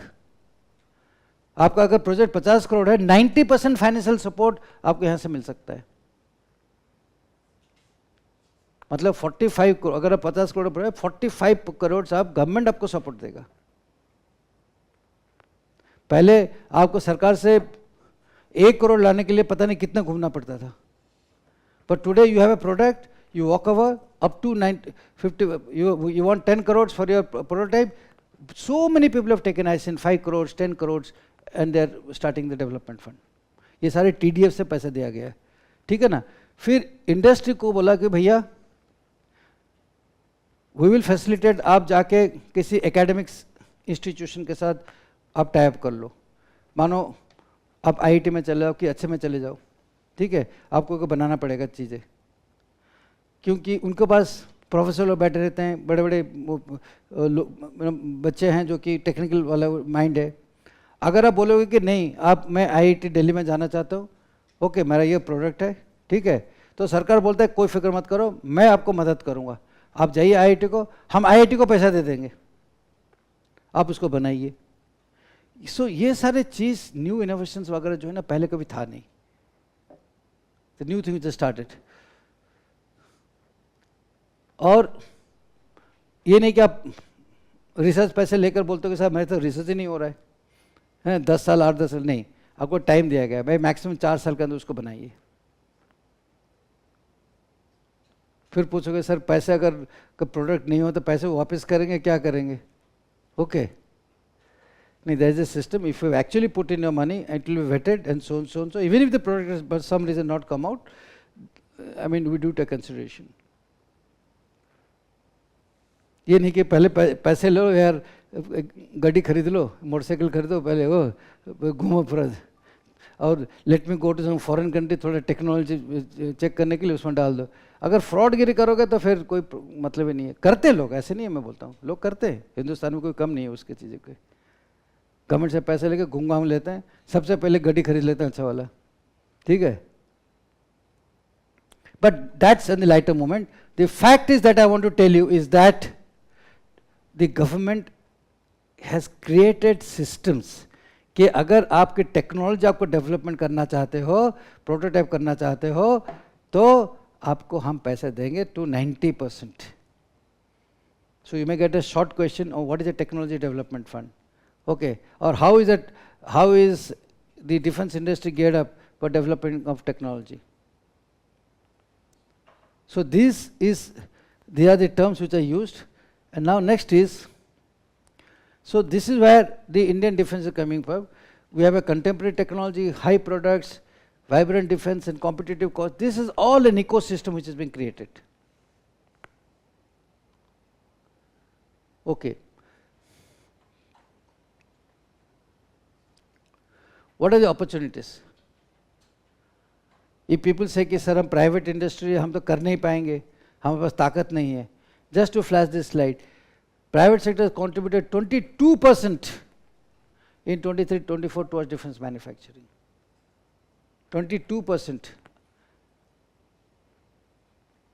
आपका अगर प्रोजेक्ट 50 करोड़ है, 90% फाइनेंशियल सपोर्ट आपको यहां से मिल सकता है. मतलब 45 करोड़, अगर आप 50 करोड़ पर 45 करोड़ से आप गवर्नमेंट आपको सपोर्ट देगा. पहले आपको सरकार से 1 करोड़ लाने के लिए पता नहीं कितना घूमना पड़ता था. पर today you have a product, you walk over up to 50, you want 10 crores for your prototype. So many people have taken, I think 5 crores, 10 crores, and they are starting the development fund. ये सारे TDF से पैसा दिया गया है, ठीक है ना. फिर इंडस्ट्री को बोला कि भैया वी विल फैसिलिटेट, आप जाके किसी एकेडमिक्स इंस्टीट्यूशन के साथ आप टाइप कर लो. मानो आप IIT में चले जाओ कि अच्छे में चले जाओ, ठीक है, आपको बनाना पड़ेगा चीज़ें, क्योंकि उनके पास प्रोफेसर लोग बैठे रहते हैं, बड़े बड़े बच्चे हैं जो कि टेक्निकल वाला माइंड है। अगर आप बोलोगे कि नहीं आप मैं आईआईटी दिल्ली में जाना चाहता हूँ, ओके मेरा ये प्रोडक्ट है, ठीक है, तो सरकार बोलता है कोई फिक्र मत करो, मैं आपको मदद करूँगा, आप जाइए आईआईटी को, हम आईआईटी को पैसा दे देंगे, आप उसको बनाइए। सो ये सारे चीज़ न्यू इनोवेशंस वगैरह जो है ना पहले कभी था नहीं, the new thing just started. और ये नहीं कि आप रिसर्च पैसे लेकर बोलते हो कि साहब मेरे तो रिसर्च ही नहीं हो रहा है 10 साल 8-10 साल, नहीं, आपको टाइम दिया गया है भाई, मैक्सिमम 4 साल के अंदर उसको बनाइए। फिर पूछोगे सर पैसे अगर प्रोडक्ट नहीं हो तो पैसे वापस करेंगे, क्या करेंगे? ओके नहीं, there is a system. If you actually put in your money, it will be vetted and so on, so on. So even if the product has for some reason not come out, I mean we do take consideration. ये नहीं कि पहले पैसे लो यार, गाड़ी खरीद लो, motorcycle खरीदो, पहले वो घूमो पूरा, और let me go to some foreign country, थोड़ा टेक्नोलॉजी चेक करने के लिए उसमें डाल दो। अगर फ्रॉडगिरी करोगे तो फिर कोई मतलब ही नहीं है। करते लोग, ऐसे नहीं है, मैं बोलता हूँ लोग करते हैं, हिंदुस्तान में कोई कम नहीं है उसके चीज़ें के। गवर्नमेंट से पैसे लेके घूम घाम लेते हैं, सबसे पहले गाड़ी खरीद लेते हैं अच्छा वाला, ठीक है। But that's in the lighter moment. The fact is that I want to tell you is that the government has created systems कि अगर आपकी टेक्नोलॉजी आपको डेवलपमेंट करना चाहते हो, प्रोटोटाइप करना चाहते हो, तो आपको हम पैसे देंगे to 90%. So you may get a short question, oh, what is a technology development fund? Okay, or how is the defense industry geared up for development of technology? So these are the terms which are used. And now next is, so this is where the Indian defense is coming from. We have a contemporary technology, high products, vibrant defense and competitive cost. This is all an ecosystem which has been created. Okay. What are the opportunities? If people say कि sir हम private industry हम तो कर नहीं पाएंगे, हमारे पास ताकत नहीं है. Just to flash this slide, private sector has contributed 22% in 23-24 towards defense manufacturing. 22%.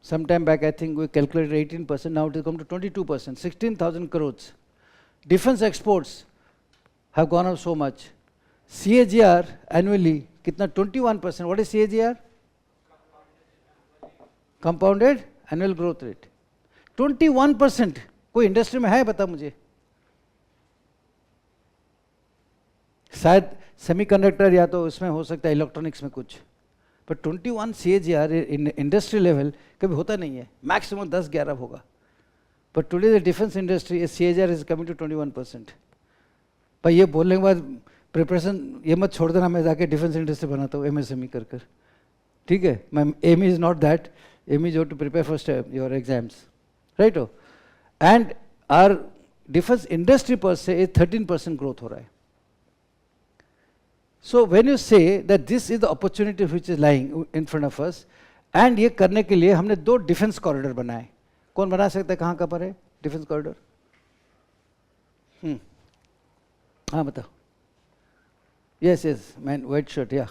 Sometime back I think we calculated 18%, now it has come to 22%, 16,000 crores. Defense exports have gone up so much. CAGR annually, kitna 21%. What is CAGR? Compounded annual growth rate. 21%. कोई industry में है बता मुझे? शायद semiconductor या तो उसमें हो सकता है, इलेक्ट्रॉनिक्स में कुछ, पर 21 CAGR इन इंडस्ट्री लेवल कभी होता नहीं है, मैक्सिमम 10-11 होगा. पर today the defence industry CAGR is coming to 21%. पर ये बोलने के बाद प्रिपरेशन ये मत छोड़ देना मैं जाके डिफेंस इंडस्ट्री बनाता हूँ MSME कर कर, ठीक है. मैं aim is not that, aim is to prepare for your exams, right हो. एंड आर डिफेंस इंडस्ट्री पर से 13% ग्रोथ हो रहा है. So when you say that this is the opportunity which is lying in front of us, and ये करने के लिए हमने 2 डिफेंस कॉरिडोर बनाए. कौन बना सकता है, कहाँ पर है डिफेंस कॉरिडोर? हाँ बताओ. Yes, man, white shirt, yeah.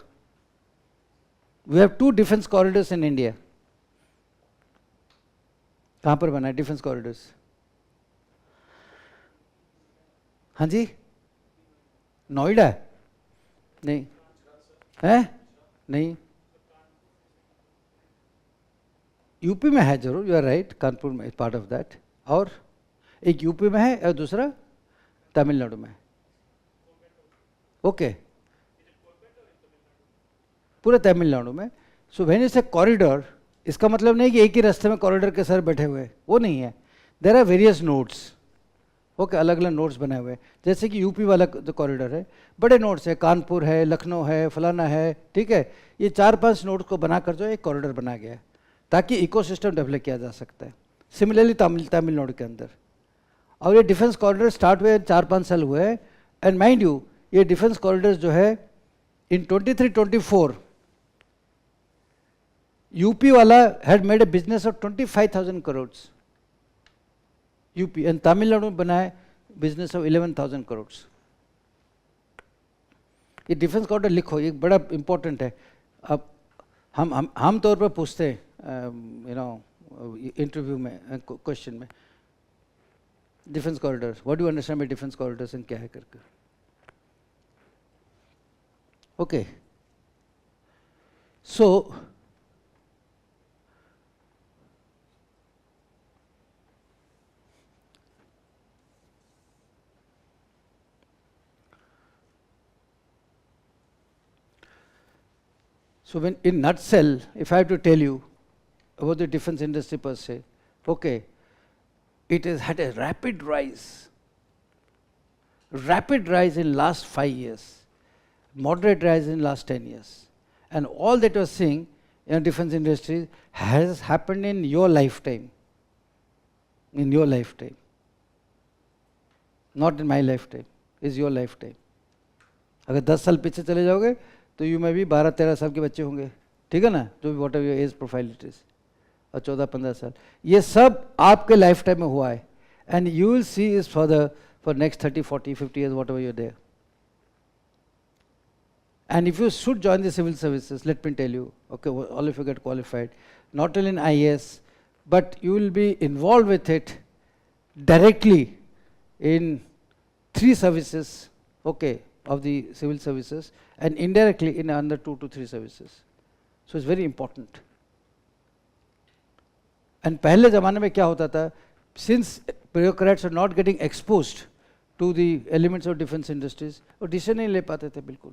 We have 2 defense corridors in India. कहाँ पर बना है डिफेंस कॉरिडोर्स? हाँ जी, नोएडा नहीं है, नहीं यूपी में है जरूर, यू आर राइट, कानपुर में पार्ट ऑफ दैट. और एक यूपी में है और दूसरा तमिलनाडु में है. ओके, पूरे तमिलनाडु में. सो व्हेन यू से कॉरिडोर, इसका मतलब नहीं कि एक ही रास्ते में कॉरिडोर के सर बैठे हुए, वो नहीं है. There are various nodes. Okay, अलग अलग नोड्स बनाए हुए हैं. जैसे कि यूपी वाला जो कॉरिडोर है, बड़े नोड्स है, कानपुर है, लखनऊ है, फलाना है, ठीक है. ये 4-5 नोड्स को बनाकर जो एक कॉरिडोर बना गया है ताकि इकोसिस्टम डेवलप किया जा सकता है. सिमिलरली तमिलनाडु के अंदर. और ये डिफेंस कॉरिडोर स्टार्ट हुए 4-5 साल हुए हैं. एंड माइंड यू, ये डिफेंस कॉरिडोर जो है इन 23-24 यूपी वाला had made a business of 25,000 crore UP and Tamil Nadu में बना है बिजनेस ऑफ 11,000 करोड़. ये डिफेंस का ऑर्डर लिखो, ये बड़ा इंपॉर्टेंट है. अब हम तौर पर पूछते हैं इंटरव्यू में क्वेश्चन में defence corridors, what do you understand by defence corridors and क्या है करके. Okay, so when in nutshell, if I have to tell you about the defense industry per se, okay, it has had a rapid rise in last 5 years, moderate rise in last 10 years, and all that you're seeing in defense industry has happened in your lifetime, not in my lifetime, is your lifetime. अगर 10 साल पीछे चले जाओगे तो you में भी 12-13 साल के बच्चे होंगे, ठीक है ना, जो भी what ever your age profile it is, और 14-15 साल, ये सब आपके लाइफ टाइम में हुआ है. And you will see is for next 30-40-50 years whatever you're there. And if you should join the civil services, let me tell you, okay, all of you get qualified not only in IAS, but you will be involve with it directly in 3 services, okay, of the civil services, and indirectly in another 2 to 3 services. So it's very important. And पहले ज़माने में क्या होता था, since bureaucrats are not getting exposed to the elements of defense industries, वो decision नहीं ले पाते थे बिल्कुल.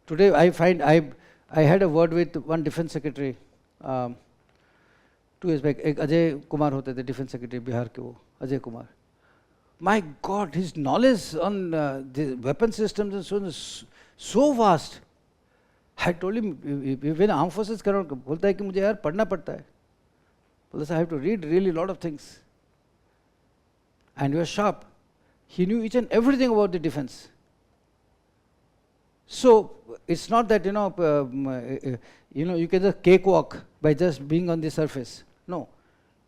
Today I find I had a word with one defense secretary 2 years back. एक अजय कुमार होते थे defense secretary बिहार के, वो Ajay Kumar. My God, his knowledge on the weapon systems and so on is so vast. I told him, when armed forces कर बोलता है कि मुझे यार पढ़ना पड़ता है. बोलता है I have to read really lot of things. And you are sharp. He knew each and everything about the defense. So it's not that you can just cakewalk by just being on the surface. No.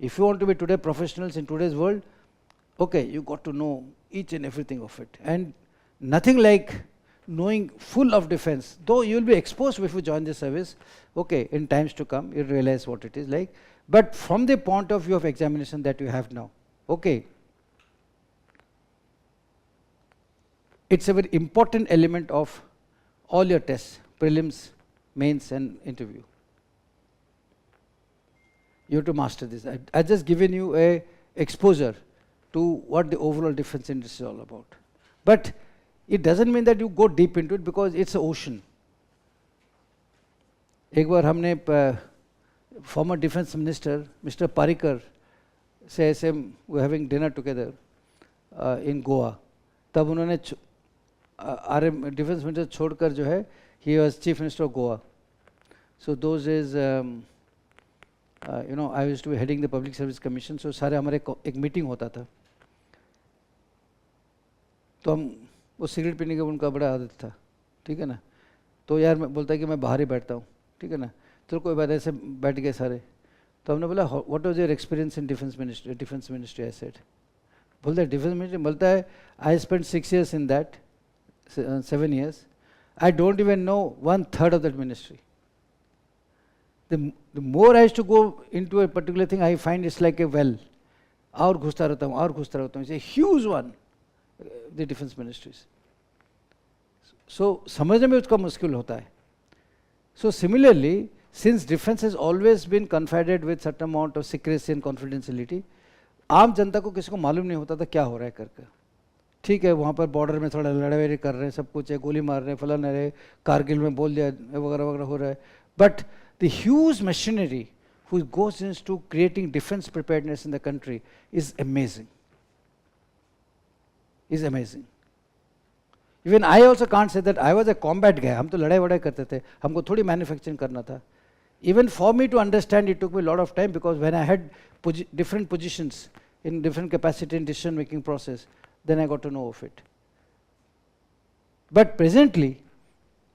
If you want to be today professionals in today's world, okay, you got to know each and everything of it. And nothing like knowing full of defense, though you will be exposed if you join the service, okay, in times to come, you'll realize what it is like. But from the point of view of examination that you have now, okay, it's a very important element of all your tests, prelims, mains and interview. You have to master this. I just given you a exposure to what the overall defense industry is all about. But it doesn't mean that you go deep into it, because it's an ocean. एक बार हमने former defense minister Mr. Parikar से ऐसे we were having dinner together in Goa. तब उन्होंने defense minister छोड़कर जो है, he was chief minister of Goa. So those days I used to be heading the public service commission. So सारे हमारे एक meeting होता था. तो हम वो सिगरेट पीने का उनका बड़ा आदत था, ठीक है ना. तो यार मैं बोलता है कि मैं बाहर ही बैठता हूँ, ठीक है ना. तो कोई बात, ऐसे बैठ गए सारे. तो हमने बोला what was your experience in defence ministry. I said, बोलता है डिफेंस मिनिस्ट्री, बोलता है I spend 6 years in that, 7 years. I don't even know 1/3 of that ministry. The more I used to go into a particular thing, I find it's like a well. और घुसता रहता हूँ, और घुसता रहता हूँ. It's a huge one, the defense ministries. So समझने में उसका मुश्किल होता है. So similarly, since defense has always been confided with certain amount of secrecy and confidentiality, आम जनता को किसी को मालूम नहीं होता था क्या हो रहा है करके. ठीक है, वहाँ पर बॉर्डर में थोड़ा लड़ाई कर रहे हैं, सब कुछ है, गोली मार रहे हैं, फलाना रहे, कारगिल में बोल दिया वगैरह वगैरह हो रहा है. But the huge machinery which goes into creating defense preparedness in the country is amazing. Even I also can't say that I was a combat guy. हम तो लड़ाई वड़ाई करते थे, हमको थोड़ी manufacturing करना था. Even for me to understand, it took me a lot of time, because when I had different positions in different capacity in decision making process, then I got to know of it. But presently,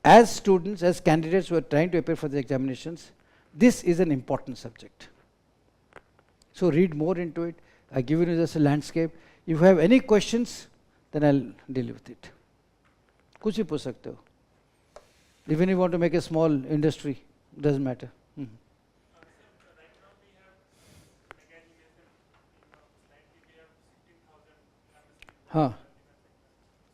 as students, as candidates who are trying to appear for the examinations, this is an important subject. So read more into it. I given you just a landscape. If you have any questions, then I'll deal with it. कुछ भी पूछ सकते हो. Even if you want to make a small industry, doesn't matter. Right now we have, again you mentioned in the slide, we have 16,000 MSMEs. हाँ.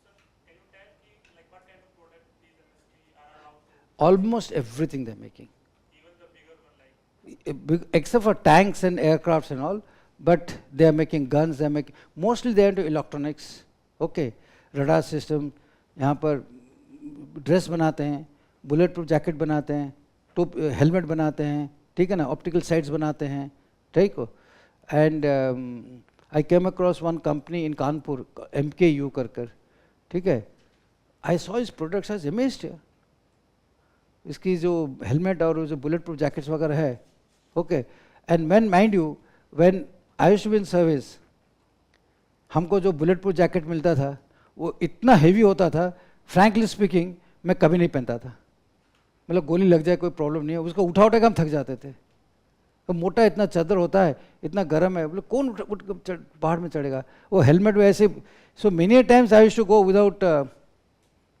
So can you tell me like what kind of product these MSMEs are allowed to? Almost everything they're making. Even the bigger one like? Except for tanks and aircrafts and all, but they are making guns, they are making, mostly they are into electronics, okay, radar system, यहाँ पर dress बनाते हैं, bullet proof jacket बनाते हैं, टोप helmet बनाते हैं, ठीक है ना, ऑप्टिकल साइट्स बनाते हैं, ठीक हो. And I came across one company in Kanpur, MKU कर, ठीक है. I saw is products as amazed. इसकी जो हेलमेट और जो बुलेट प्रूफ जैकेट्स वगैरह है, okay. And when mind you, when I used to be in service, हमको जो बुलेट प्रूफ जैकेट मिलता था वो इतना हेवी होता था, फ्रैंकली स्पीकिंग मैं कभी नहीं पहनता था. मतलब गोली लग जाए कोई प्रॉब्लम नहीं है, उसको उठा के हम थक जाते थे. तो मोटा इतना चादर होता है, इतना गर्म है, बोले कौन उठ पहाड़ में चढ़ेगा. वो हेलमेट में ऐसे. So many times I used to go without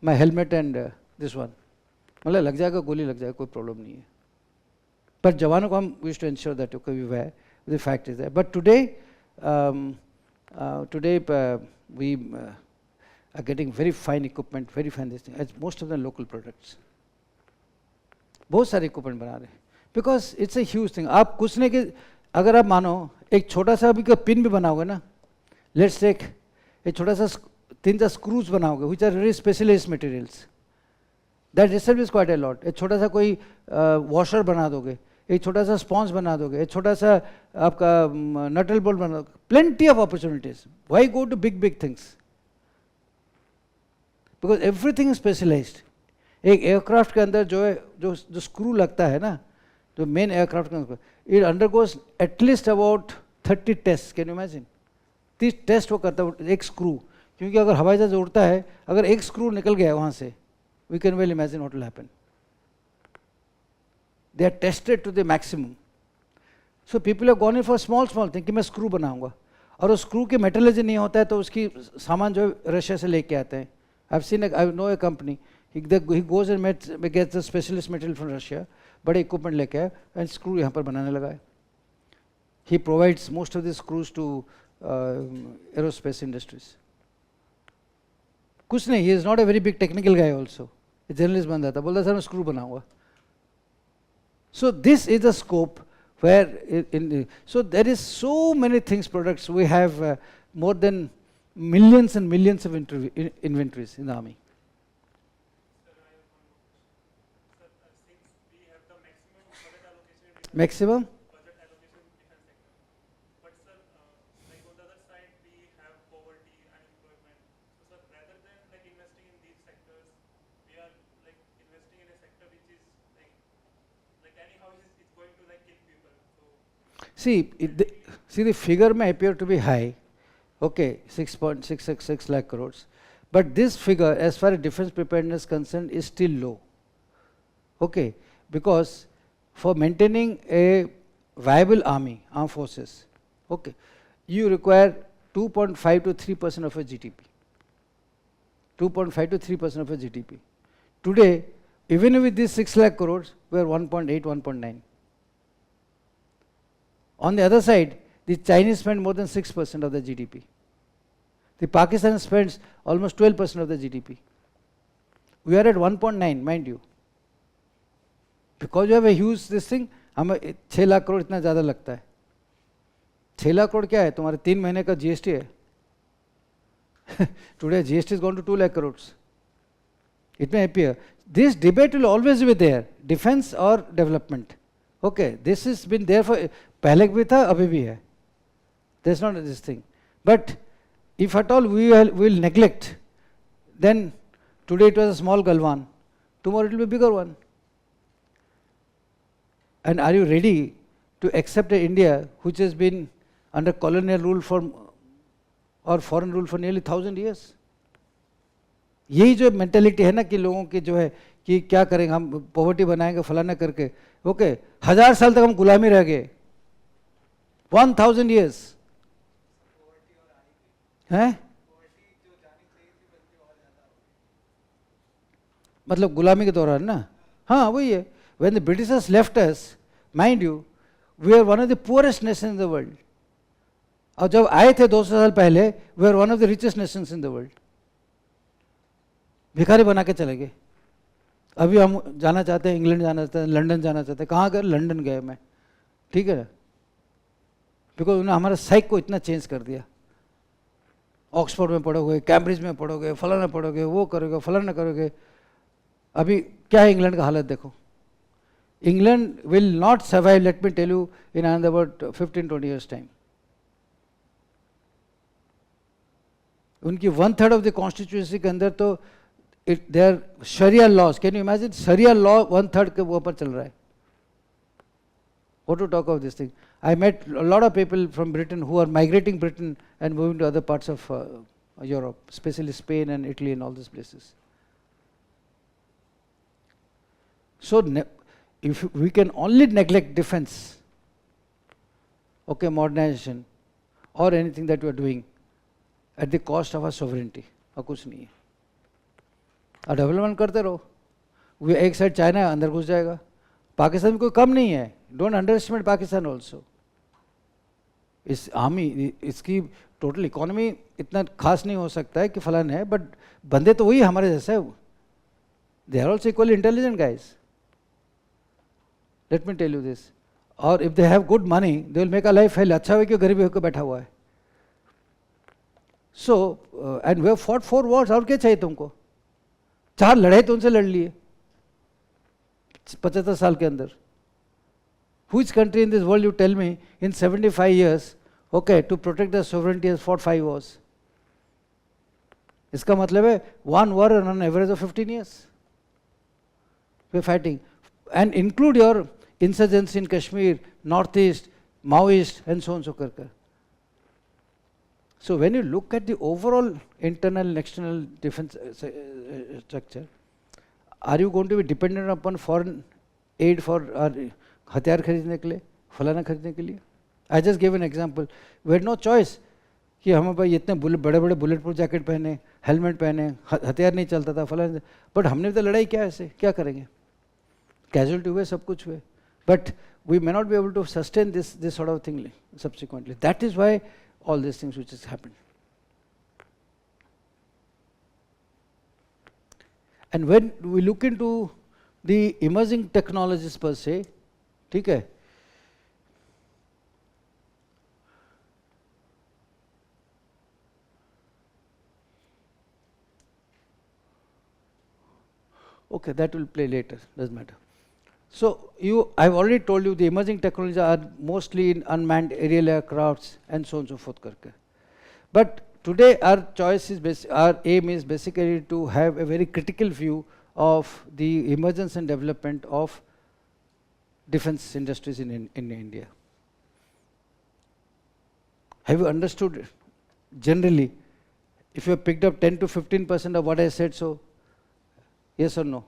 my helmet and this one. मतलब लग जाएगा, गोली लग जाएगा, कोई प्रॉब्लम नहीं है. पर जवानों को हम used to ensure that we wear. The fact is that. But today we are getting very fine equipment, very fine this thing, as most of the local products. बहुत सारे इक्विपमेंट बना रहे हैं, because it's a huge thing. आप कुछ नहीं कि अगर आप मानो एक छोटा सा अभी का पिन भी बनाओगे ना, लेट्स टेक एक छोटा सा 3-4 स्क्रूज बनाओगे which are very specialised materials, that itself is quite a lot. एक छोटा सा कोई वॉशर बना दोगे, एक छोटा सा स्पॉन्ज बना दोगे, एक छोटा सा आपका नटल बोल्ट बना दोगे. Plenty of opportunities. Why go to big things? Because everything is specialised. एक एयरक्राफ्ट के अंदर जो है, जो स्क्रू लगता है ना, जो मेन एयरक्राफ्ट के अंदर, it undergoes at least about 30 test. Can you imagine? 30 test वो करता है एक स्क्रू. क्योंकि अगर हवाई जहाज उड़ता है, अगर एक स्क्रू निकल गया वहाँ से, we can well imagine what will happen. They are tested to the maximum. So people have gone in for small thing कि मैं स्क्रू बनाऊंगा, और वो स्क्रू के मेटलर्जी नहीं होता है तो उसकी सामान जो है रशिया से लेके आते हैं. I know a company, he goes and gets the specialist material from Russia, बड़े इक्विपमेंट लेके आए एंड स्क्रू यहाँ पर बनाने लगा है. He provides most of the screws to aerospace industries. कुछ नहीं, he is not a very big technical guy also. Journalist बन जाता, बोलता सर मैं स्क्रू बनाऊंगा. So this is the scope where so there is so many things, products. We have more than millions and millions of inventories in the army. Sir, I have one more question. Sir, since we have the maximum budget allocation in Maximum? budget allocation in defense sector, but sir, like on the other side we have poverty, unemployment. So sir, rather than like investing in these sectors, we are like investing in a sector which is like anyhow it's going to like kill people. So see the figure may appear to be high, okay, 6.666 lakh crores, but this figure as far as defense preparedness is concerned is still low, okay, because for maintaining a viable army, armed forces, okay, you require 2.5 to 3% of a GDP. 2.5 to 3% of a GDP. Today, even with these 6 lakh crores, we are 1.8, 1.9. On the other side, the Chinese spend more than 6% of the GDP. The Pakistan spends almost 12% of the GDP. We are at 1.9, mind you. Because you have a huge this thing, हमें 6 लाख करोड़ इतना ज़्यादा लगता है. 6 लाख करोड़ क्या है? तुम्हारे 3 महीने का GST है. Today GST has gone to 2 lakh crores. It may appear. This debate will always be there, defense or development. Okay, this has been there for, पहले भी था, अभी भी है. There's not this thing. But if at all we will neglect, then today it was a small Galwan, tomorrow it will be a bigger one. And are you ready to accept an India which has been under colonial rule or foreign rule for nearly 1,000 years? यही जो mentality है ना कि लोगों की जो है कि क्या करेंगे, हम पॉवर्टी बनाएंगे फलाना करके, ओके, 1000 साल तक हम गुलामी रह गए. 1000 years. हैं? मतलब गुलामी के दौरान ना. हाँ वही है. When the Britishers left us, mind you, we are one of the poorest nations in the world. और जब आए थे 200 साल पहले, we are one of the richest nations in the world. भिखारी बना के चले गए. अभी हम जाना चाहते हैं, इंग्लैंड जाना चाहते हैं, लंदन जाना चाहते हैं. कहाँ गए? लंदन गए मैं. ठीक है ना. बिकॉज उन्होंने हमारा साइक को इतना चेंज कर दिया. ऑक्सफोर्ड में पढ़ोगे, कैम्ब्रिज में पढ़ोगे, फलाना पढ़ोगे, वो करोगे, फलाना करोगे. अभी क्या है इंग्लैंड का हालत देखो. England will not survive, let me tell you, in another about 15-20 years time. उनकी 1/3 ऑफ द कॉन्स्टिट्यूंसी के अंदर तो there sharia laws. Can you imagine? Sharia law 1/3 के ऊपर चल रहा है. What to talk of this thing? I met a lot of people from Britain who are migrating Britain and moving to other parts of Europe, especially Spain and Italy and all these places. So if we can only neglect defense, okay, modernization or anything that we are doing at the cost of our sovereignty, और कुछ नहीं है. और development करते रहो. एक side China अंदर घुस जाएगा. पाकिस्तान में कोई कम नहीं है. Don't under estimate Pakistan also. इस आर्मी, इसकी टोटल इकोनॉमी इतना खास नहीं हो सकता है कि फलान है, बट बंदे तो वही हमारे जैसे है. They are also equally intelligent guys. Let me tell you this. और if they have good money they will make a life hell. अच्छा है कि गरीबी होकर बैठा हुआ है. So and we have fought 4 wars. और क्या चाहिए तुमको? 4 लड़ाई तो उनसे लड़ लिए 75 साल के अंदर. Which country in this world, you tell me, in 75 years, okay, to protect their sovereignty has fought 5 wars? इसका मतलब है 1 war on an average of 15 years. We are fighting. And include your insurgency in Kashmir, Northeast, Maoist, and so on so forth. So when you look at the overall internal and external defense structure, are you going to be dependent upon foreign aid for हथियार खरीदने के लिए, फलाना खरीदने के लिए? I just give an example. We had no choice कि हमें भाई इतने बड़े बड़े बुलेट प्रूफ जैकेट पहने, हेलमेट पहने, हथियार नहीं चलता था फलाना. बट हमने तो लड़ाई क्या ऐसे क्या करेंगे? कैजुअलिटी हुए, सब कुछ हुए. But we may not be able to sustain this sort of thing subsequently. That is why all this things which has happened. And when we look into the emerging technologies per se, ठीक है, okay, that will play later, doesn't matter. So I've already told you the emerging technologies are mostly in unmanned aerial aircrafts and so on and so forth karke. But today our choice is our aim is basically to have a very critical view of the emergence and development of defense industries in India. Have you understood generally? If you have picked up 10 to 15% of what I said, so yes or no?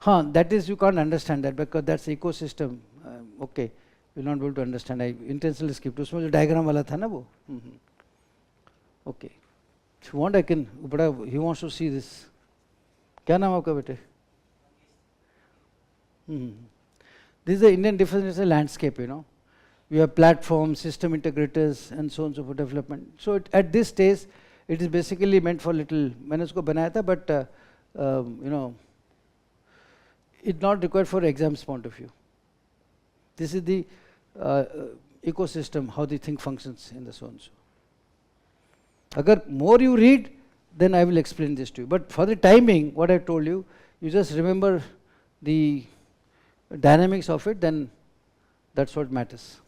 That is, you can't understand that because that's ecosystem. Okay, you'll not be able to understand. I intentionally skipped. उसमें जो diagram वाला था ना वो. Okay. If you want, I can. But he wants to see this. क्या नाम आपका बेटे? This is the Indian defense landscape, you know. We have platforms, system integrators, and so on so forth development. So at this stage, it is basically meant for little. मैंने उसको बनाया था, but you know, it's not required for exams point of view. This is the ecosystem, how the thing functions in the so and so. Agar more you read, then I will explain this to you. But for the timing, what I told you, you just remember the dynamics of it, then that's what matters.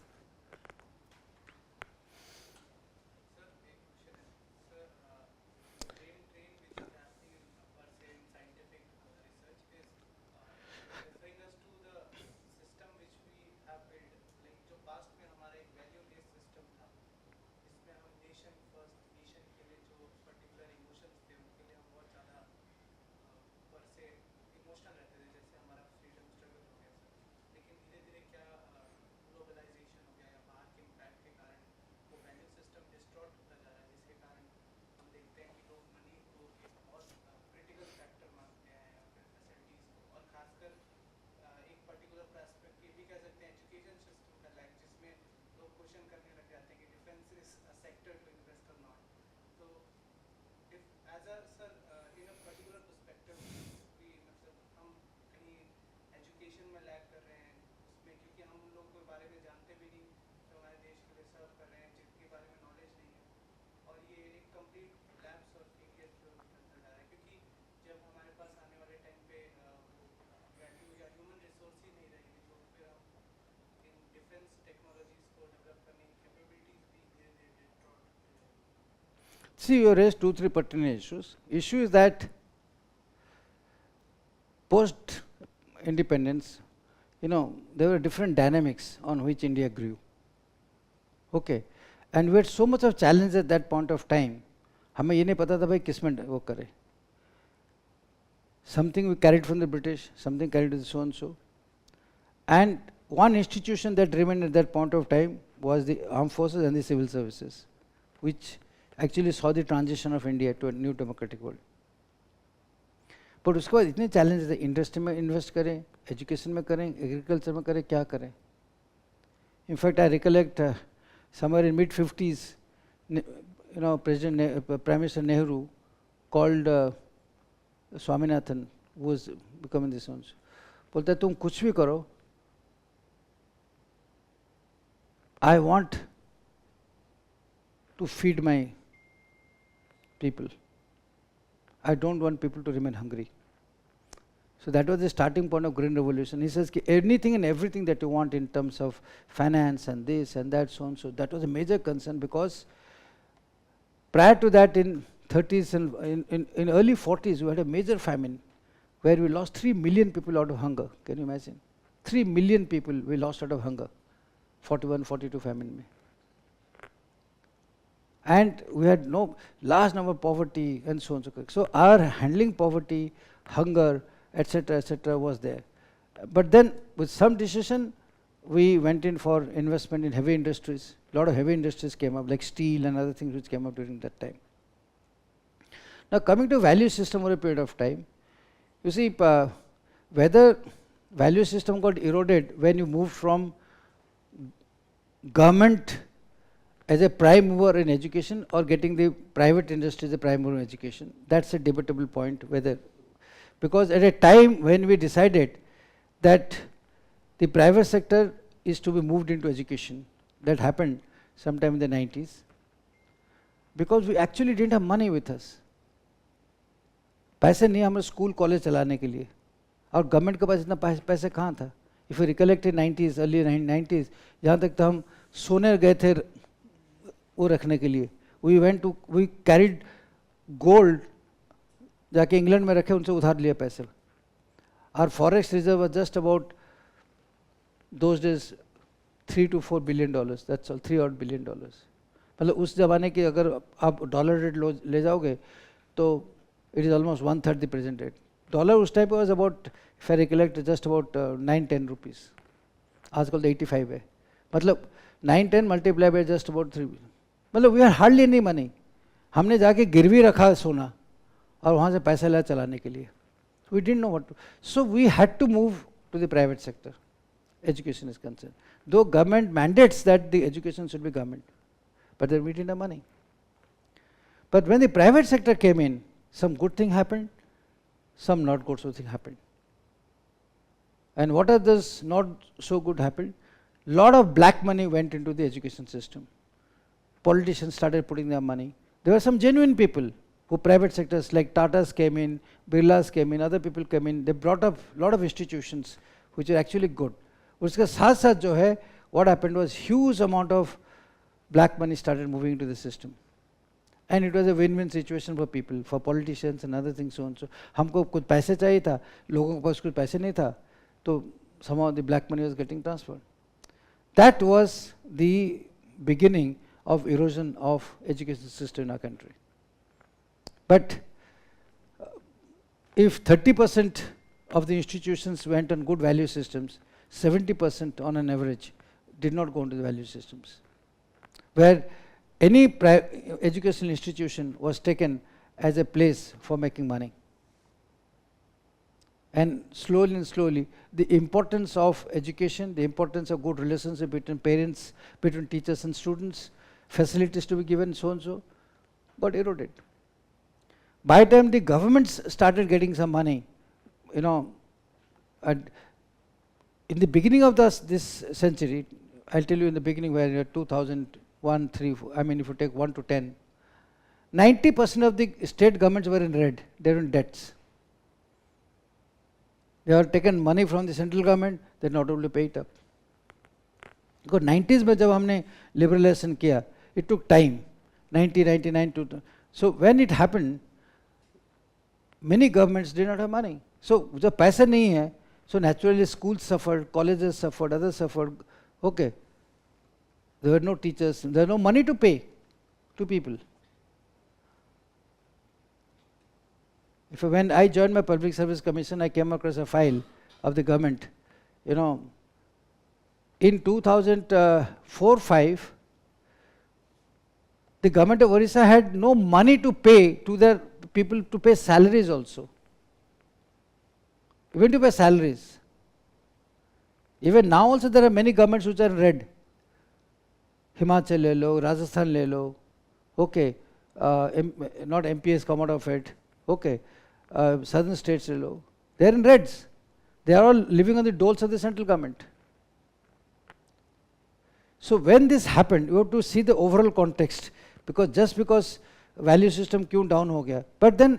Question करने लग जाते हैं कि defence is a sector to invest और not. तो if as a sir in a particular perspective भी मतलब हम कहीं एजुकेशन में लैग कर रहे हैं उसमें, क्योंकि हम उन लोगों के बारे में जानते भी नहीं जो हमारे देश के लिए सर्व कर रहे हैं, जिनके बारे में नॉलेज नहीं है, और ये एक कंप्लीट लैप्स और फेलियर जो बनता जा रहा है, क्योंकि जब हमारे पास आने वाले टाइम पे वैल्यू या ह्यूमन रिसोर्स ही नहीं रहेगी, तो फिर हम इन डिफेंस टेक्नोलॉजीज को डेवलप करने की कैपेबिलिटीज भी धीरे धीरे डिस्ट्रॉय हो जाएगी. See, you raised 2-3 pertinent issues. Issue is that post independence, there were different dynamics on which India grew. Okay, and we had so much of challenge at that point of time. हमें ये नहीं पता था भाई किस में वो करे. Something we carried from the British, something carried with so and so. And one institution that remained at that point of time was the armed forces and the civil services, which actually saw the transition of India to a new democratic world. पर उसके बाद इतने challenges है, industry में invest करें, education में करें, agriculture में करें, क्या करें. In fact I recollect somewhere in mid-50s, Prime Minister Nehru called Swaminathan, who was becoming this one. बोलता है तुम कुछ भी करो, I want to feed my people. I don't want people to remain hungry. So that was the starting point of Green Revolution. He says anything and everything that you want in terms of finance and this and that, so on. So that was a major concern, because prior to that, in 30s and in early 40s, we had a major famine where we lost 3 million people out of hunger. Can you imagine? 3 million people we lost out of hunger. 41, 42 famine mein. And we had no large number of poverty and so on so forth. So our handling poverty, hunger, etc., was there. But then with some decision, we went in for investment in heavy industries. A lot of heavy industries came up, like steel and other things which came up during that time. Now coming to value system over a period of time, you see whether value system got eroded when you moved from government as a prime mover in education or getting the private industry as a prime mover in education. That's a debatable point, whether, because at a time when we decided that the private sector is to be moved into education, that happened sometime in the 90s, because we actually didn't have money with us. पैसे नहीं हमें school college चलाने के लिए, और government के पास इतना पैसे कहाँ था. If you recollect in 90s, early 90s, यहाँ तक तो हम सोने गए थे वो रखने के लिए. वी कैरिड गोल्ड, जाके इंग्लैंड में रखे, उनसे उधार लिए पैसे. Our forex reserve was just about those days $3 to $4 billion, that's all, $3 billion. मतलब उस जमाने की अगर आप डॉलर रेट ले जाओगे तो it is almost 1/3 the present rate. Dollar उस टाइम पे was about, if I recollect, just about 9-10 rupees. आजकल तो 85 है. मतलब 9-10 multiplied by just about 3. मतलब we are hardly any money. हमने जाके गिरवी रखा सोना और वहाँ से पैसा लाया चलाने के लिए. We didn't know what to. So we had to move to the private sector. Education is concerned. Though government mandates that the education should be government, but then we didn't have money. But when the private sector came in, some good thing happened, some not good so thing happened. And what are those not so good happened? Lot of black money went into the education system. Politicians started putting their money. There were some genuine people who private sectors like Tatas came in, Birlas came in, other people came in. They brought up a lot of institutions which are actually good. उसके साथ साथ जो है, what happened was huge amount of black money started moving into the system. And it was a win-win situation for people, for politicians and other things, so on. So हमको कुछ पैसे चाहिए था, लोगों के पास कुछ पैसे नहीं था, तो somehow the black money was getting transferred. That was the beginning of erosion of education system in our country. But if 30% of the institutions went on good value systems, 70% on an average did not go into the value systems, where any educational institution was taken as a place for making money. And slowly, the importance of education, the importance of good relationship between parents, between teachers and students, facilities to be given, so and so, got eroded. By the time the governments started getting some money, you know, and in the beginning of this century, I'll tell you in the beginning where 2001, 3, 4, I mean if you take 1 to 10, 90% of the state governments were in red, they were in debts. They have taken money from the central government, they're not able to pay it up. Because 90s में जब हमने liberalization किया, it took time, 1999 to, so when it happened, many governments did not have money. So जब पैसा नहीं है, so naturally schools suffered, colleges suffered, others suffered. Okay, there were no teachers, there was no money to pay to people. When I joined my Public Service Commission, I came across a file of the government. You know, in 2004-05, the government of Orissa had no money to pay to their people to pay salaries also. Even to pay salaries. Even now also there are many governments which are in red. Himachal le lo, Rajasthan le lo, okay, not MP has come out of it, okay. Southern states, they are in reds. They are all living on the doles of the central government. So when this happened, you have to see the overall context, because just because value system क्यों down हो गया, but then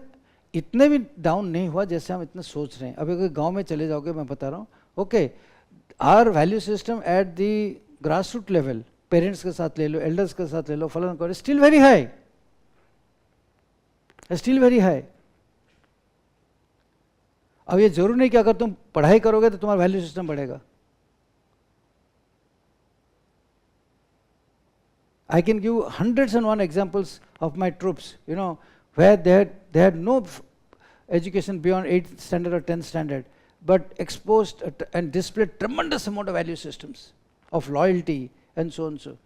इतने भी down नहीं हुआ जैसे हम इतना सोच रहे हैं. अब अगर गांव में चले जाओगे, मैं बता रहा हूँ, okay, our value system at the grassroots level, parents के साथ ले लो, elders के साथ ले लो, फलाना करो, still very high, still very high. अब ये जरूर नहीं कि अगर तुम पढ़ाई करोगे तो तुम्हारा वैल्यू सिस्टम बढ़ेगा. I can give hundreds and one examples of my troops, you know, where they had no education beyond 8th standard or 10th standard, but exposed and displayed tremendous amount of value systems of loyalty and so on so.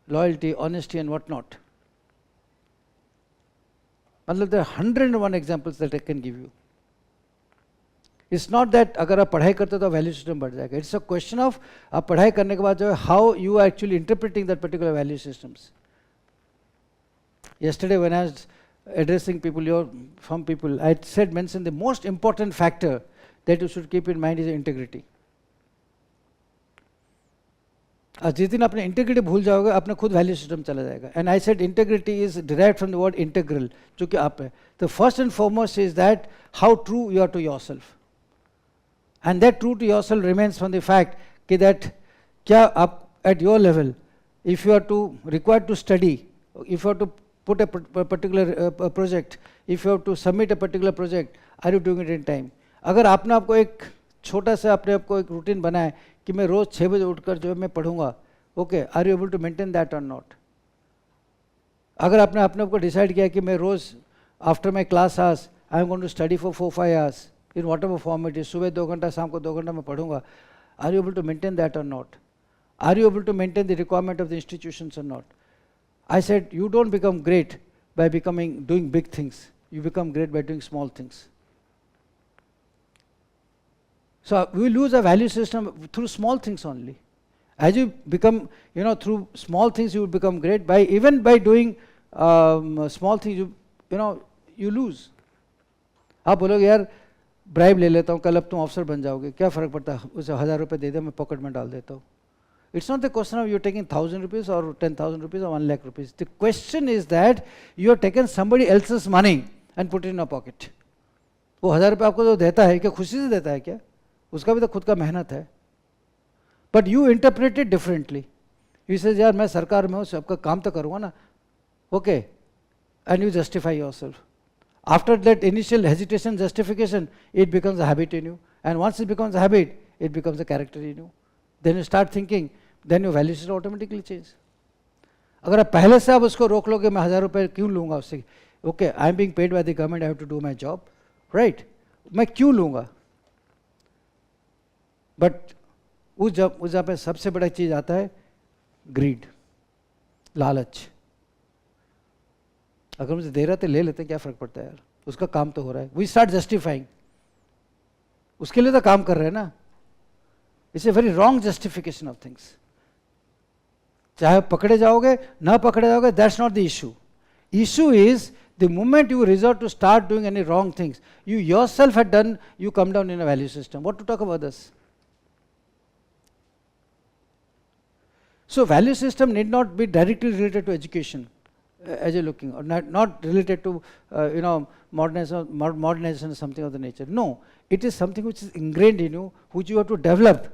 Loyalty, honesty and whatnot. There are 101 examples that I can give you. It's not that अगर आप पढ़ाई करते हो तो value system बढ़ जाएगा. It's a question of आप पढ़ाई करने के बाद जो है how you are actually interpreting that particular value systems. Yesterday when I was addressing people, some people, I said mention the most important factor that you should keep in mind is integrity. जिस दिन आपने integrity भूल जाओगे अपने खुद value system चला जाएगा. And I said integrity is derived from the word integral, जो कि आप है. The first and foremost is that how true you are to yourself. And that true to yourself remains from the fact that क्या आप at your level, if you are required to study, if you have to put a particular project, if you have to submit a particular project, are you doing it in time? अगर आपने आपको एक छोटा सा अपने आपको एक routine बनाए कि मैं रोज 6 बजे उठकर जो मैं पढ़ूंगा, okay, are you able to maintain that or not? अगर आपने अपने आपको डिसाइड किया कि मैं रोज after my class hours I am going to study for 4-5 hours in whatever form it is, सुबह 2 घंटा शाम को 2 घंटा मैं पढ़ूंगा, are you able to maintain that or not? Are you able to maintain the requirement of the institutions or not? I said you don't become great by doing big things, you become great by doing small things. So we lose a value system through small things only. As you become, you know, through small things you will become great. Even by doing small things, you know, you lose. आप बोलोगे यार bribe ले लेता हूँ, कल अब तुम अफसर बन जाओगे, क्या फ़र्क पड़ता है, उसे 1000 रुपये दे दे, मैं पॉकेट में डाल देता हूँ. It's not the question of you're taking 1,000 rupees or 10,000 rupees or 1 lakh rupees. The question is that you have taken somebody else's money and put it in your pocket. वो 1000 रुपये आपको जो देता है क्या खुशी से देता है क्या? उसका भी तो खुद का मेहनत है. But you interpret it differently. You say यार मैं सरकार में हूँ, सबका काम तो करूँगा ना, okay, and you justify yourself. After that initial hesitation, justification, it becomes a habit in you, and once it becomes a habit, it becomes a character in you. Then you start thinking, then your values will automatically change. अगर आप पहले से आप उसको रोक लोगे, मैं 1000 रुपये क्यों लूँगा उससे, okay, I am being paid by the government, I have to do my job, right? मैं क्यों लूँगा? But उस जब पे सबसे बड़ा चीज़ आता है greed, लालच. अगर मुझे दे रहा तो ले लेते, क्या फ़र्क पड़ता है यार, उसका काम तो हो रहा है. We start justifying. उसके लिए तो काम कर रहे हैं ना. It's a very wrong justification of things. चाहे पकड़े जाओगे ना पकड़े जाओगे, that's not the issue. Issue is the moment you resort to start doing any wrong things, you yourself had done, you come down in a value system. What to talk about this? So value system need not be directly related to education, as you're looking, or not related to modernization or something of the nature. No, it is something which is ingrained in you, which you have to develop.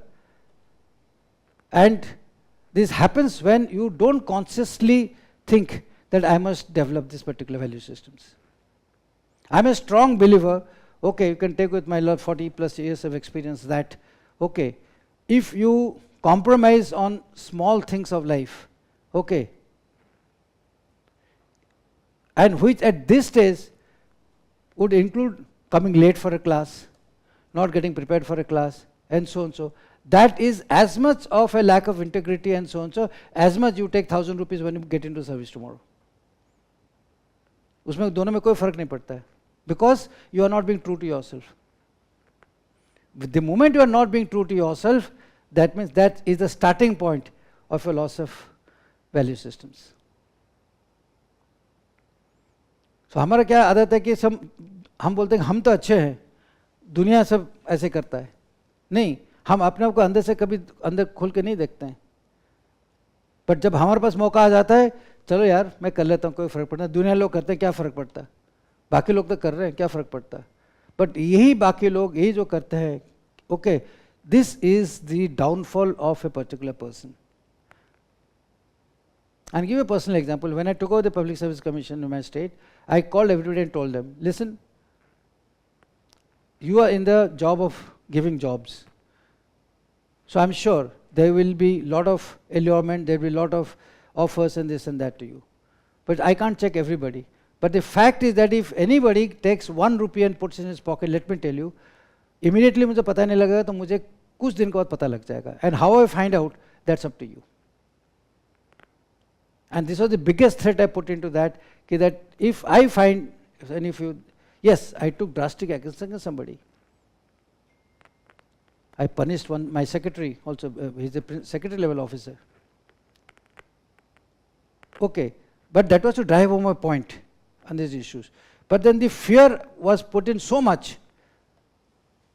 And this happens when you don't consciously think that I must develop this particular value systems. I'm a strong believer, okay, you can take with my 40 plus years of experience that, okay, if you compromise on small things of life, okay, and which at this stage would include coming late for a class, not getting prepared for a class, and so on so. That is as much of a lack of integrity and so on so, as much you take 1,000 rupees when you get into service tomorrow. उसमें दोनों में कोई फर्क नहीं पड़ता है, because you are not being true to yourself. The moment you are not being true to yourself, that means that is the starting point of a loss of value systems. So हमारा क्या आदत है कि हम बोलते हैं हम तो अच्छे हैं, दुनिया सब ऐसे करता है. नहीं, हम अपने आप को अंदर से कभी अंदर खोल के नहीं देखते हैं. बट जब हमारे पास मौका आ जाता है, चलो यार मैं कर लेता हूँ, कोई फर्क पड़ता है. दुनिया लोग करते हैं, क्या फ़र्क पड़ता है, बाकी लोग तो कर रहे हैं, क्या फ़र्क पड़ता है. बट यही बाकी लोग यही जो करते हैं, okay, this is the downfall of a particular person. And give a personal example. When I took over the Public Service Commission in my state, I called everybody and told them, listen, you are in the job of giving jobs. So I'm sure there will be lot of allurement, there will be lot of offers and this and that to you. But I can't check everybody. But the fact is that if anybody takes 1 rupee and puts it in his pocket, let me tell you, immediately मुझे पता नहीं लगेगा तो मुझे कुछ दिन के बाद पता लग जाएगा. And how I find out, that's up to you. And this was the biggest threat I put into that, that if I find, and if you, yes, I took drastic action against somebody. I punished my secretary also, he's a secretary level officer. Okay, but that was to drive home a point on these issues. But then the fear was put in so much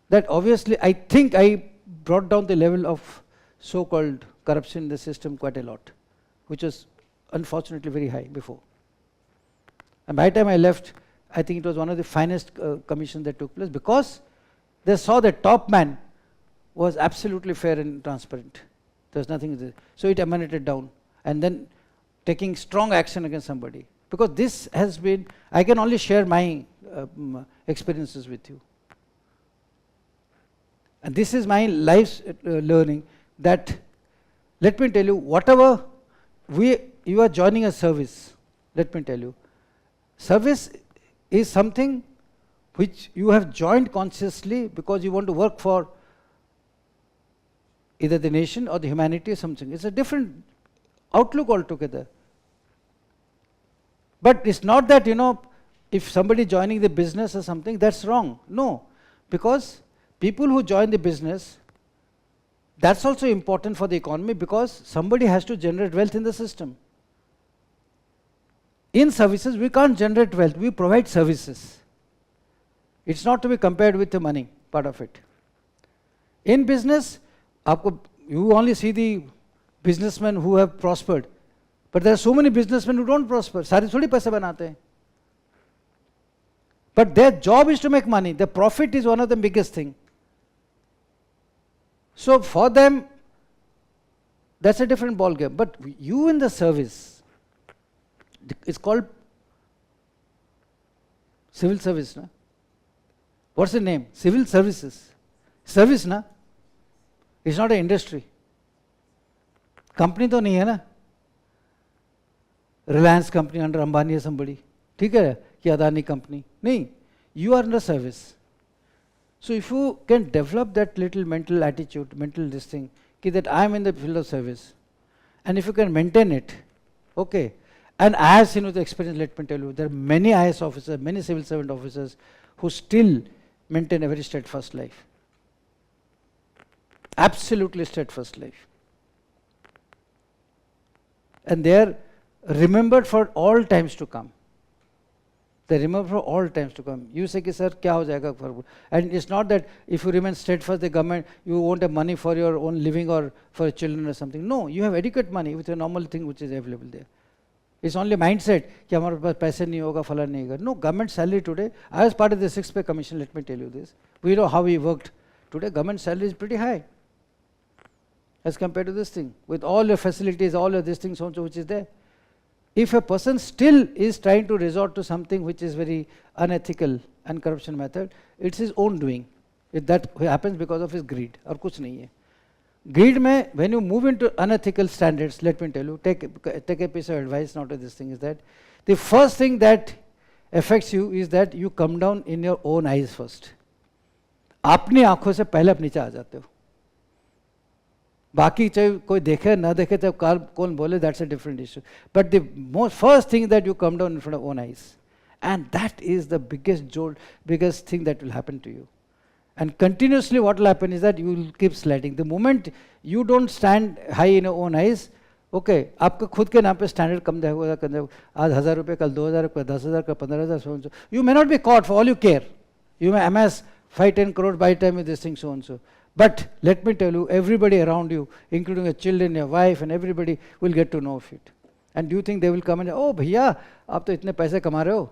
that obviously I think I brought down the level of so-called corruption in the system quite a lot, which was unfortunately very high before. And by the time I left, I think it was one of the finest commissions that took place, because they saw the top man was absolutely fair and transparent. There was nothing there. So it emanated down, and then taking strong action against somebody. Because this has been, I can only share my experiences with you. And this is my life's learning, that let me tell you, whatever you are joining a service, let me tell you, service is something which you have joined consciously because you want to work for either the nation or the humanity or something. It's a different outlook altogether. But it's not that, if somebody joining the business or something, that's wrong. No, because people who join the business, that's also important for the economy, because somebody has to generate wealth in the system. In services, we can't generate wealth, we provide services. It's not to be compared with the money part of it. In business, you only see the businessmen who have prospered, but there are so many businessmen who don't prosper. सारे थोड़ी पैसे बनाते हैं. But their job is to make money. The profit is one of the biggest thing. So for them, that's a different ball game. But you in the service, it's called civil service, na? What's the name? Civil services. Service, na? It's not an industry. Company तो नहीं है ना. Reliance company under Ambani or somebody. ठीक है? कि Adani company. नहीं. You are under service. So if you can develop that little mental attitude, mental this thing, that I am in the field of service, and if you can maintain it, okay. And I have seen with experience, let me tell you, there are many IS officers, many civil servant officers who still maintain a very steadfast life. Absolutely steadfast life. And they are remembered for all times to come. They remember for all times to come. You say, sir, kya ho jayega for? And it's not that if you remain steadfast, the government, you won't have money for your own living or for your children or something. No, you have adequate money with a normal thing which is available there. It's only mindset कि हमारे पास पैसे नहीं होगा फला नहीं होगा. No, government salary today. I was part of the 6-pay commission. Let me tell you this. We know how we worked. Today, government salary is pretty high as compared to this thing. With all your facilities, all of these things also which is there. If a person still is trying to resort to something which is very unethical and corruption method, it's his own doing. That happens because of his greed. और कुछ नहीं है. Greed में, when you move into unethical standards, let me tell you, take a piece of advice, not of this thing, is that the first thing that affects you is that you come down in your own eyes first. अपनी आंखों से पहले आप नीचे आ जाते हो. बाकी चाहे कोई देखे ना देखे चाहे कौन बोले, that's a different issue. But the most first thing that you come down in front of own eyes, and that is the biggest thing that will happen to you. And continuously what will happen is that you will keep sliding. The moment you don't stand high in your own eyes, okay, आपका खुद के नाम पे standard कम जाएगा, आज 1000 रुपये, कल 2000, कल 10,000, कल 15,000, so and so. You may not be caught for all you care. You may amass 5-10 crore by time with this thing, so and so. But let me tell you, everybody around you, including your children, your wife, and everybody will get to know of it. And do you think they will come and say, oh, bhaiya, आप तो इतने पैसे कमा रहे हो?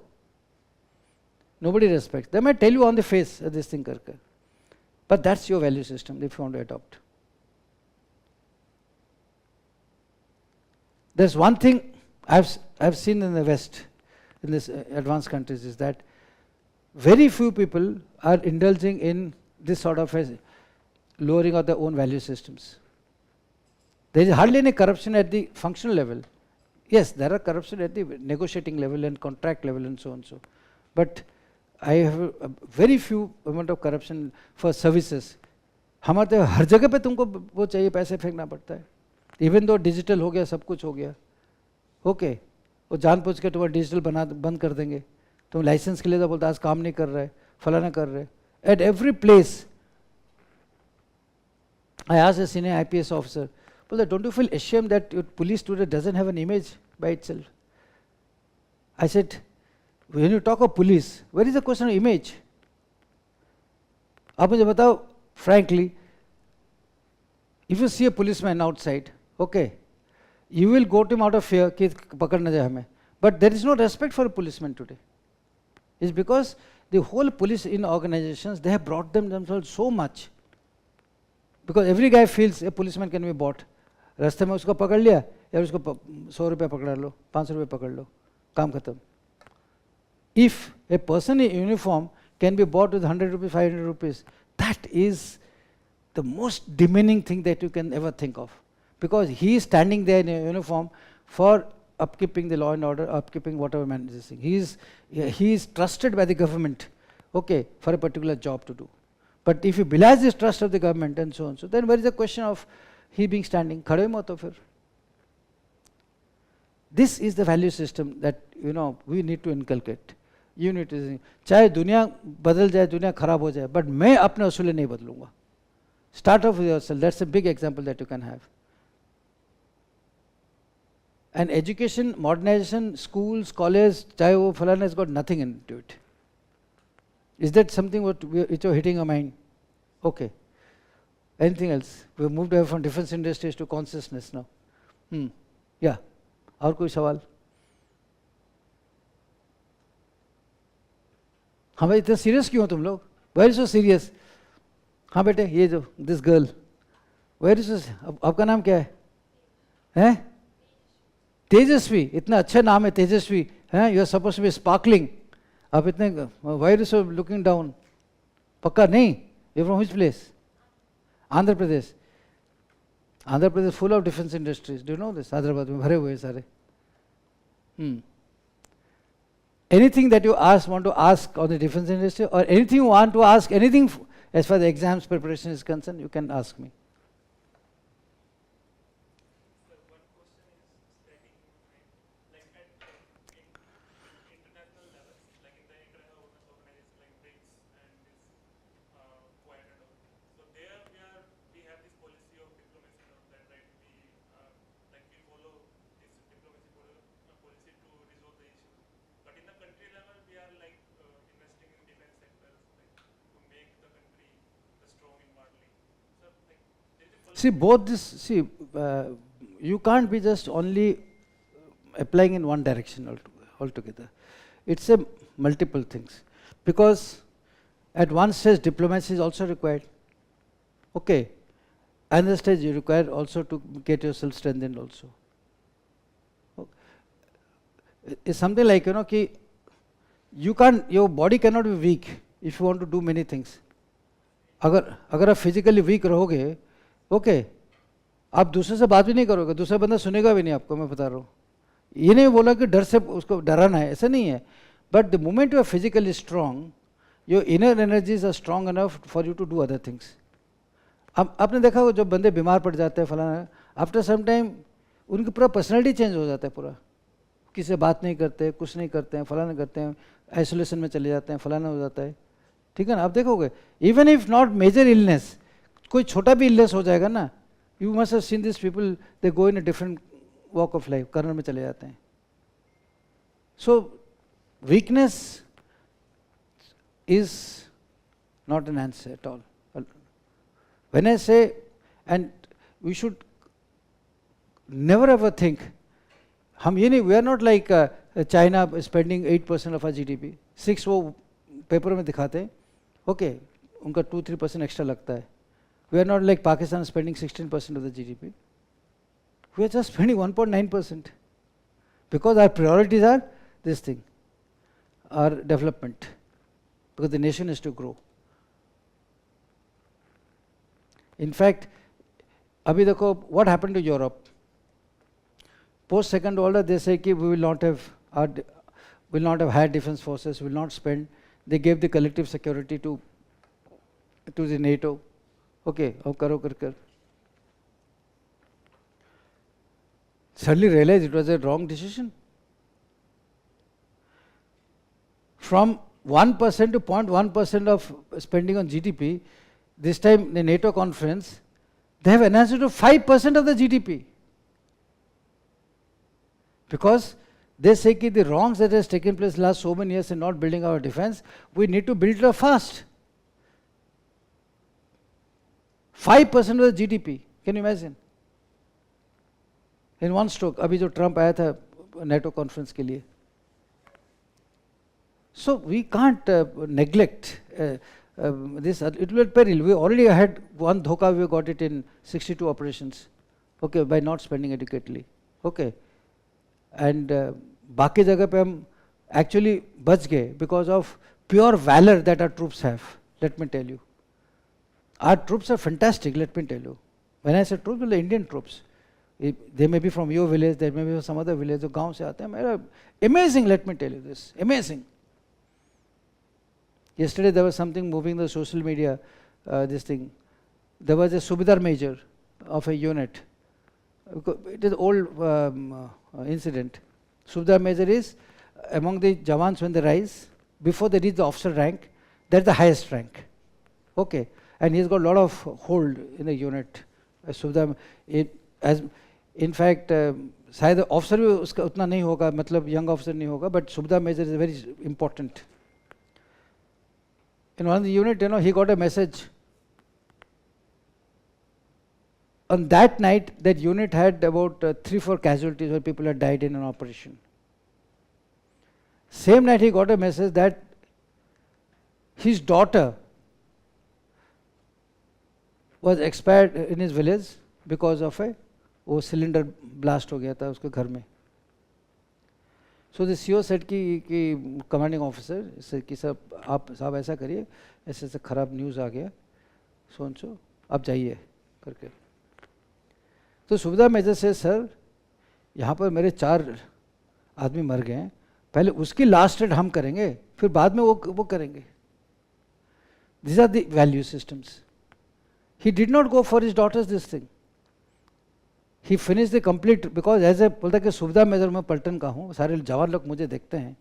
Nobody respects. They might tell you on the face this thing करके. But that's your value system if you want to adopt. There's one thing I've seen in the West, in this advanced countries, is that very few people are indulging in this sort of a lowering of their own value systems. There is hardly any corruption at the functional level. Yes, there are corruption at the negotiating level and contract level and so on so. But I have a very few amount of corruption for services. हमारे तो हर जगह पे तुमको वो चाहिए, पैसे फेंकना पड़ता है. Even though digital हो गया, सब कुछ हो गया, ओके, वो जानबूझ के तुम्हारा डिजिटल बंद कर देंगे. तुम लाइसेंस के लिए तो बोलते आज काम नहीं कर रहा है, फलाना कर रहे. At every place, I asked a senior IPS officer, well, don't you feel ashamed that your police today doesn't have an image by itself? I said, when you talk of police, where is the question of image? आप मुझे बताओ, frankly, if you see a policeman outside, okay, you will go to him out of fear कि पकड़ न जाए हमें. But there is no respect for a policeman today. It's because the whole police in organizations, they have brought themselves so much. Because every guy feels a policeman can be bought. रास्ते में उसको पकड़ लिया, या उसको 100 रुपये पकड़ा लो, 500 रुपये पकड़ लो, काम खत्म. If a person in uniform can be bought with 100 rupees, 500 rupees, that is the most demeaning thing that you can ever think of. Because he is standing there in a uniform for upkeeping the law and order, upkeeping whatever man is saying. He is trusted by the government, okay, for a particular job to do. But if he belies this trust of the government and so on, so then where is the question of he being standing? खड़े मत हो फिर. This is the value system that we need to inculcate. You need to, चाहे दुनिया बदल जाए, दुनिया खराब हो जाए, but मैं अपने उसूले नहीं बदलूंगा. Start off with yourself. That's a big example that you can have. And education, modernization, schools, colleges, चाहे वो फलाना, has got nothing into it. Is that something which are hitting your mind? Okay. Anything else? We've moved away from defense industries to consciousness now. Yeah. और कोई सवाल? हाँ भाई, इतना serious क्यों हो तुम लोग? Why so serious? हाँ बेटे, ये जो this girl, where is this? आपका नाम क्या है? हैं? तेजस्वी. इतना अच्छा नाम है तेजस्वी. हैं? You are supposed to be sparkling. आप इतने, why are you so looking down? पक्का नहीं? You from which place? Andhra Pradesh. Andhra Pradesh full of defense industries. Do you know this? Hyderabad में भरे हुए सारे. Anything that you want to ask on the defense industry, or anything you want to ask, anything as far as the exams preparation is concerned, you can ask me. So there we have this See, both this, see, you can't be just only applying in one direction altogether. It's a multiple things. Because at one stage, diplomacy is also required. Okay. Another stage, you require also to get yourself strengthened also. It's something like, ki you can't, your body cannot be weak if you want to do many things. अगर आप physically weak रहोगे, okay, आप दूसरे से बात भी नहीं करोगे, दूसरा बंदा सुनेगा भी नहीं आपको, मैं बता रहा हूँ. ये नहीं बोला कि डर से उसको डराना है, ऐसा नहीं है. But the moment you are physically strong, your inner energies are strong enough for you to do other things. अब आपने देखा हो जब बंदे बीमार पड़ जाते हैं फलाना, आफ्टर सम टाइम उनकी पूरा पर्सनैलिटी चेंज हो जाता है पूरा. किसी से बात नहीं करते, कुछ नहीं करते हैं, फलाना करते हैं, आइसोलेशन में चले जाते हैं, फलाना हो जाता है. ठीक है ना. आप देखोगे even if not major illness, कोई छोटा भी इलनेस हो जाएगा ना, you must have seen this people, they go in a different walk of life, corner में चले जाते हैं. So weakness is not an answer at all. When I say, and we should never ever think, we are not like China spending 8% of our GDP. 6 वो paper में दिखाते हैं, okay, उनका 2-3% extra लगता है. We are not like Pakistan spending 16% of the GDP. We are just spending 1.9% because our priorities are this thing, our development, because the nation is to grow. In fact, abhi dekho what happened to Europe. Post second order, they say कि we will not have higher defense forces, will not spend. They gave the collective security to the NATO. Okay, अब करो कर. Suddenly realized it was a wrong decision. From 1% to 0.1% of spending on GDP, this time the NATO conference, they have enhanced it to 5% of the GDP. Because they say that the wrongs that has taken place last so many years in not building our defense, we need to build it up fast. 5% of the GDP, can you imagine? In one stroke, अभी जो Trump आया था NATO conference के लिए. So we can't neglect this. It will be peril. We already had one dhoka, we got it in 62 operations, okay, by not spending adequately, okay. And बाकी जगह पे हम actually बच गए because of pure valor that our troops have. Let me tell you, our troops are fantastic. Let me tell you, when I say troops, the Indian troops, they may be from your village, they may be from some other village, जो गांव से आते हैं, amazing. Let me tell you this, amazing. Yesterday there was something moving the social media, this thing. There was a Subedar major of a unit. It is old incident. Subedar major is among the Jawans when they rise, before they reach the officer rank, that's the highest rank. Okay. And he's got a lot of hold in the unit. Subedar, in fact, शायद officer भी उसका उतना नहीं होगा, मतलब young officer नहीं होगा, but Subedar major is very important. In one of the unit, he got a message. On that night, that unit had about 3-4 casualties where people had died in an operation. Same night, he got a message that his daughter was expired in his village because of वो cylinder blast हो गया था उसके घर में. So the CEO said कि commanding officer said कि आप साहब ऐसा करिए, ऐसे ऐसे खराब न्यूज़ आ गया, सो आप जाइए करके. तो सुबेदार मेजर से सर यहाँ पर मेरे 4 आदमी मर गए हैं, पहले उसकी लास्ट एड हम करेंगे, फिर बाद में वो करेंगे. These are the value systems. He did not go for his daughters this thing. He finished the complete, because as a बोलता कि सुबेदार मेजर मैं पलटन का हूँ, सारे जवान लोग मुझे देखते हैं,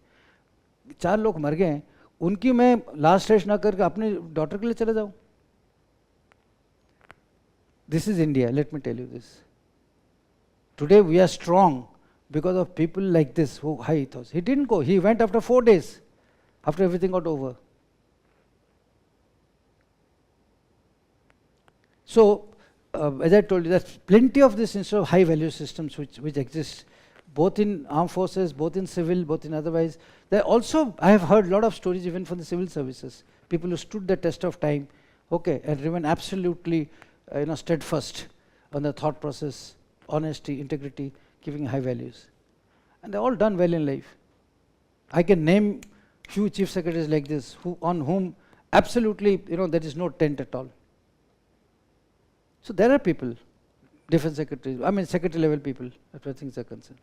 4 लोग मर गए हैं, उनकी मैं लास्ट स्टेज ना करके अपने डॉटर के लिए चले जाऊँ. This is India, let me tell you this. Today we are strong because of people like this who high ethos. He didn't go, he went after 4 days, after everything got over. So as I told you, there's plenty of this instead of high value systems which exist both in armed forces, both in civil, both in otherwise. There also, I have heard a lot of stories even from the civil services, people who stood the test of time, okay, and remain absolutely steadfast on the thought process, honesty, integrity, giving high values. And they're all done well in life. I can name few chief secretaries like this, on whom absolutely, there is no tent at all. So there are people, defense secretaries, I mean secretary level people, as far as things are concerned.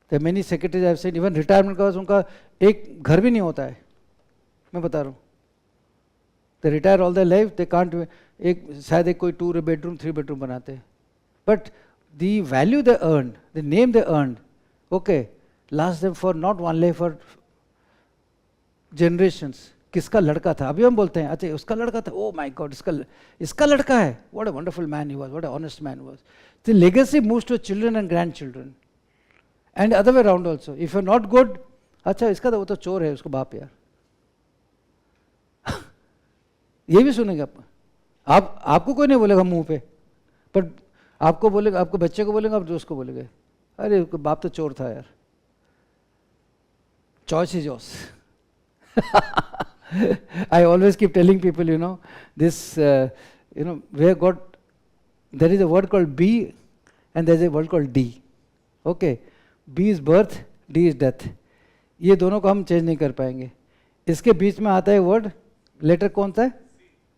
There are many secretaries I have seen, even retirement का उनका एक घर भी नहीं होता है, मैं बता रहा हूँ. They retire all their life, they can't, शायद एक कोई 2 bedroom, 3 bedroom बनाते हैं. But the value they earned, the name they earned, okay, lasts them for not one life, for generations. किसका लड़का था, अभी हम बोलते हैं अच्छा उसका लड़का था, oh my God, इसका लड़का है, what a wonderful man he was, what a honest man he was. The legacy moves to children and grandchildren, and other way around also. If you're not good, अच्छा इसका तो वो तो चोर है, उसको बाप यार. ये भी सुनेंगे आप, आपको कोई नहीं बोलेगा मुंह पे, पर आपको बोलेगा, आपको बच्चे को बोलेगा, आप दोस्त को बोलेंगे, अरे बाप तो चोर था यार. Choice is yours. I always keep telling people, this, where God, there is a word called B and there is a word called D. Okay, B is birth, D is death. ये दोनों को हम change नहीं कर पाएंगे. इसके बीच में आता है वर्ड, लेटर कौन सा है?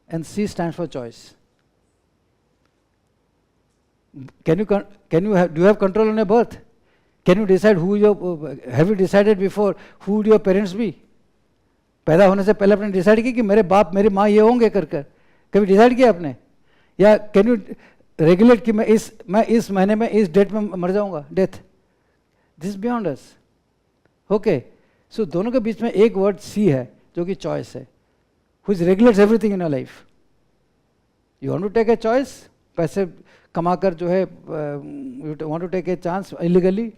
And C stands for choice. Do you have control on your birth? Can you decide have you decided before who would your parents be? पैदा होने से पहले आपने डिसाइड किया कि मेरे बाप मेरी माँ ये होंगे कर कभी डिसाइड किया आपने? या कैन यू रेगुलेट कि मैं इस महीने में इस डेट में मर जाऊंगा, death? This beyond us. Okay, so दोनों के बीच में एक वर्ड सी है जो कि चॉइस है, which regulates everything in your life. You want to take a choice, पैसे कमाकर जो है you want to take a chance illegally,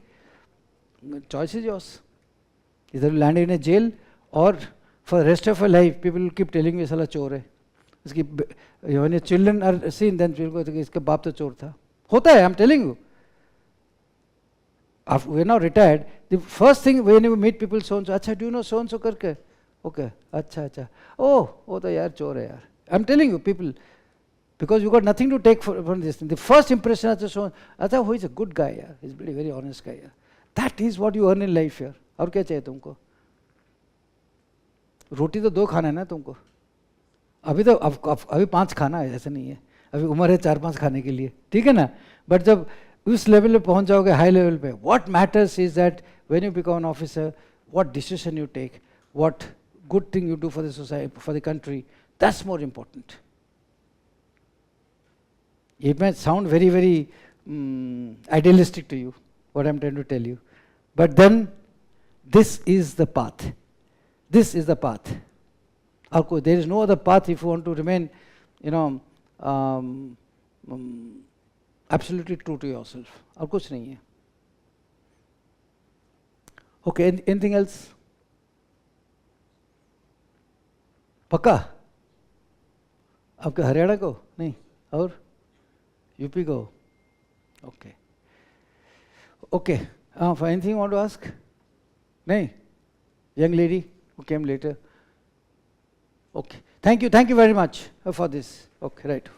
choice is yours. इधर लैंड इन ए जेल, और for the rest of your life, people will keep telling you साला चोर है. इसकी when your children are seen, then people go इसका बाप तो चोर था. होता है, I'm telling you. We are now retired. The first thing when you meet people, so and so, अच्छा, do you know so and so करके? Okay, अच्छा, oh, वो तो यार चोर है यार. I'm telling you, people, because you got nothing to take from this thing. The first impression is so, अच्छा, who is a good guy यार, he's really very honest guy यार. That is what you earn in life यार. और क्या चाहिए तुमको? रोटी तो 2 खाना है ना तुमको. अभी तो अभी 5 खाना है, ऐसा नहीं है. अभी उम्र है 4-5 खाने के लिए, ठीक है ना. बट जब उस लेवल पे पहुंच जाओगे, हाई लेवल पे, what matters is that when you become an officer, what decision you take, what good thing you do for the society, for the country, that's more important. It may sound very, very idealistic to you, what I'm trying to tell you. But then, this is the path. This is the path. There is no other path if you want to remain, absolutely true to yourself. और कुछ नहीं है. Okay, anything else? पक्का? आपके हरियाणा को? नहीं. और? UP को? Okay. Okay. For anything you want to ask? नहीं? Young lady who came later? Okay. Thank you very much for this. Okay, right.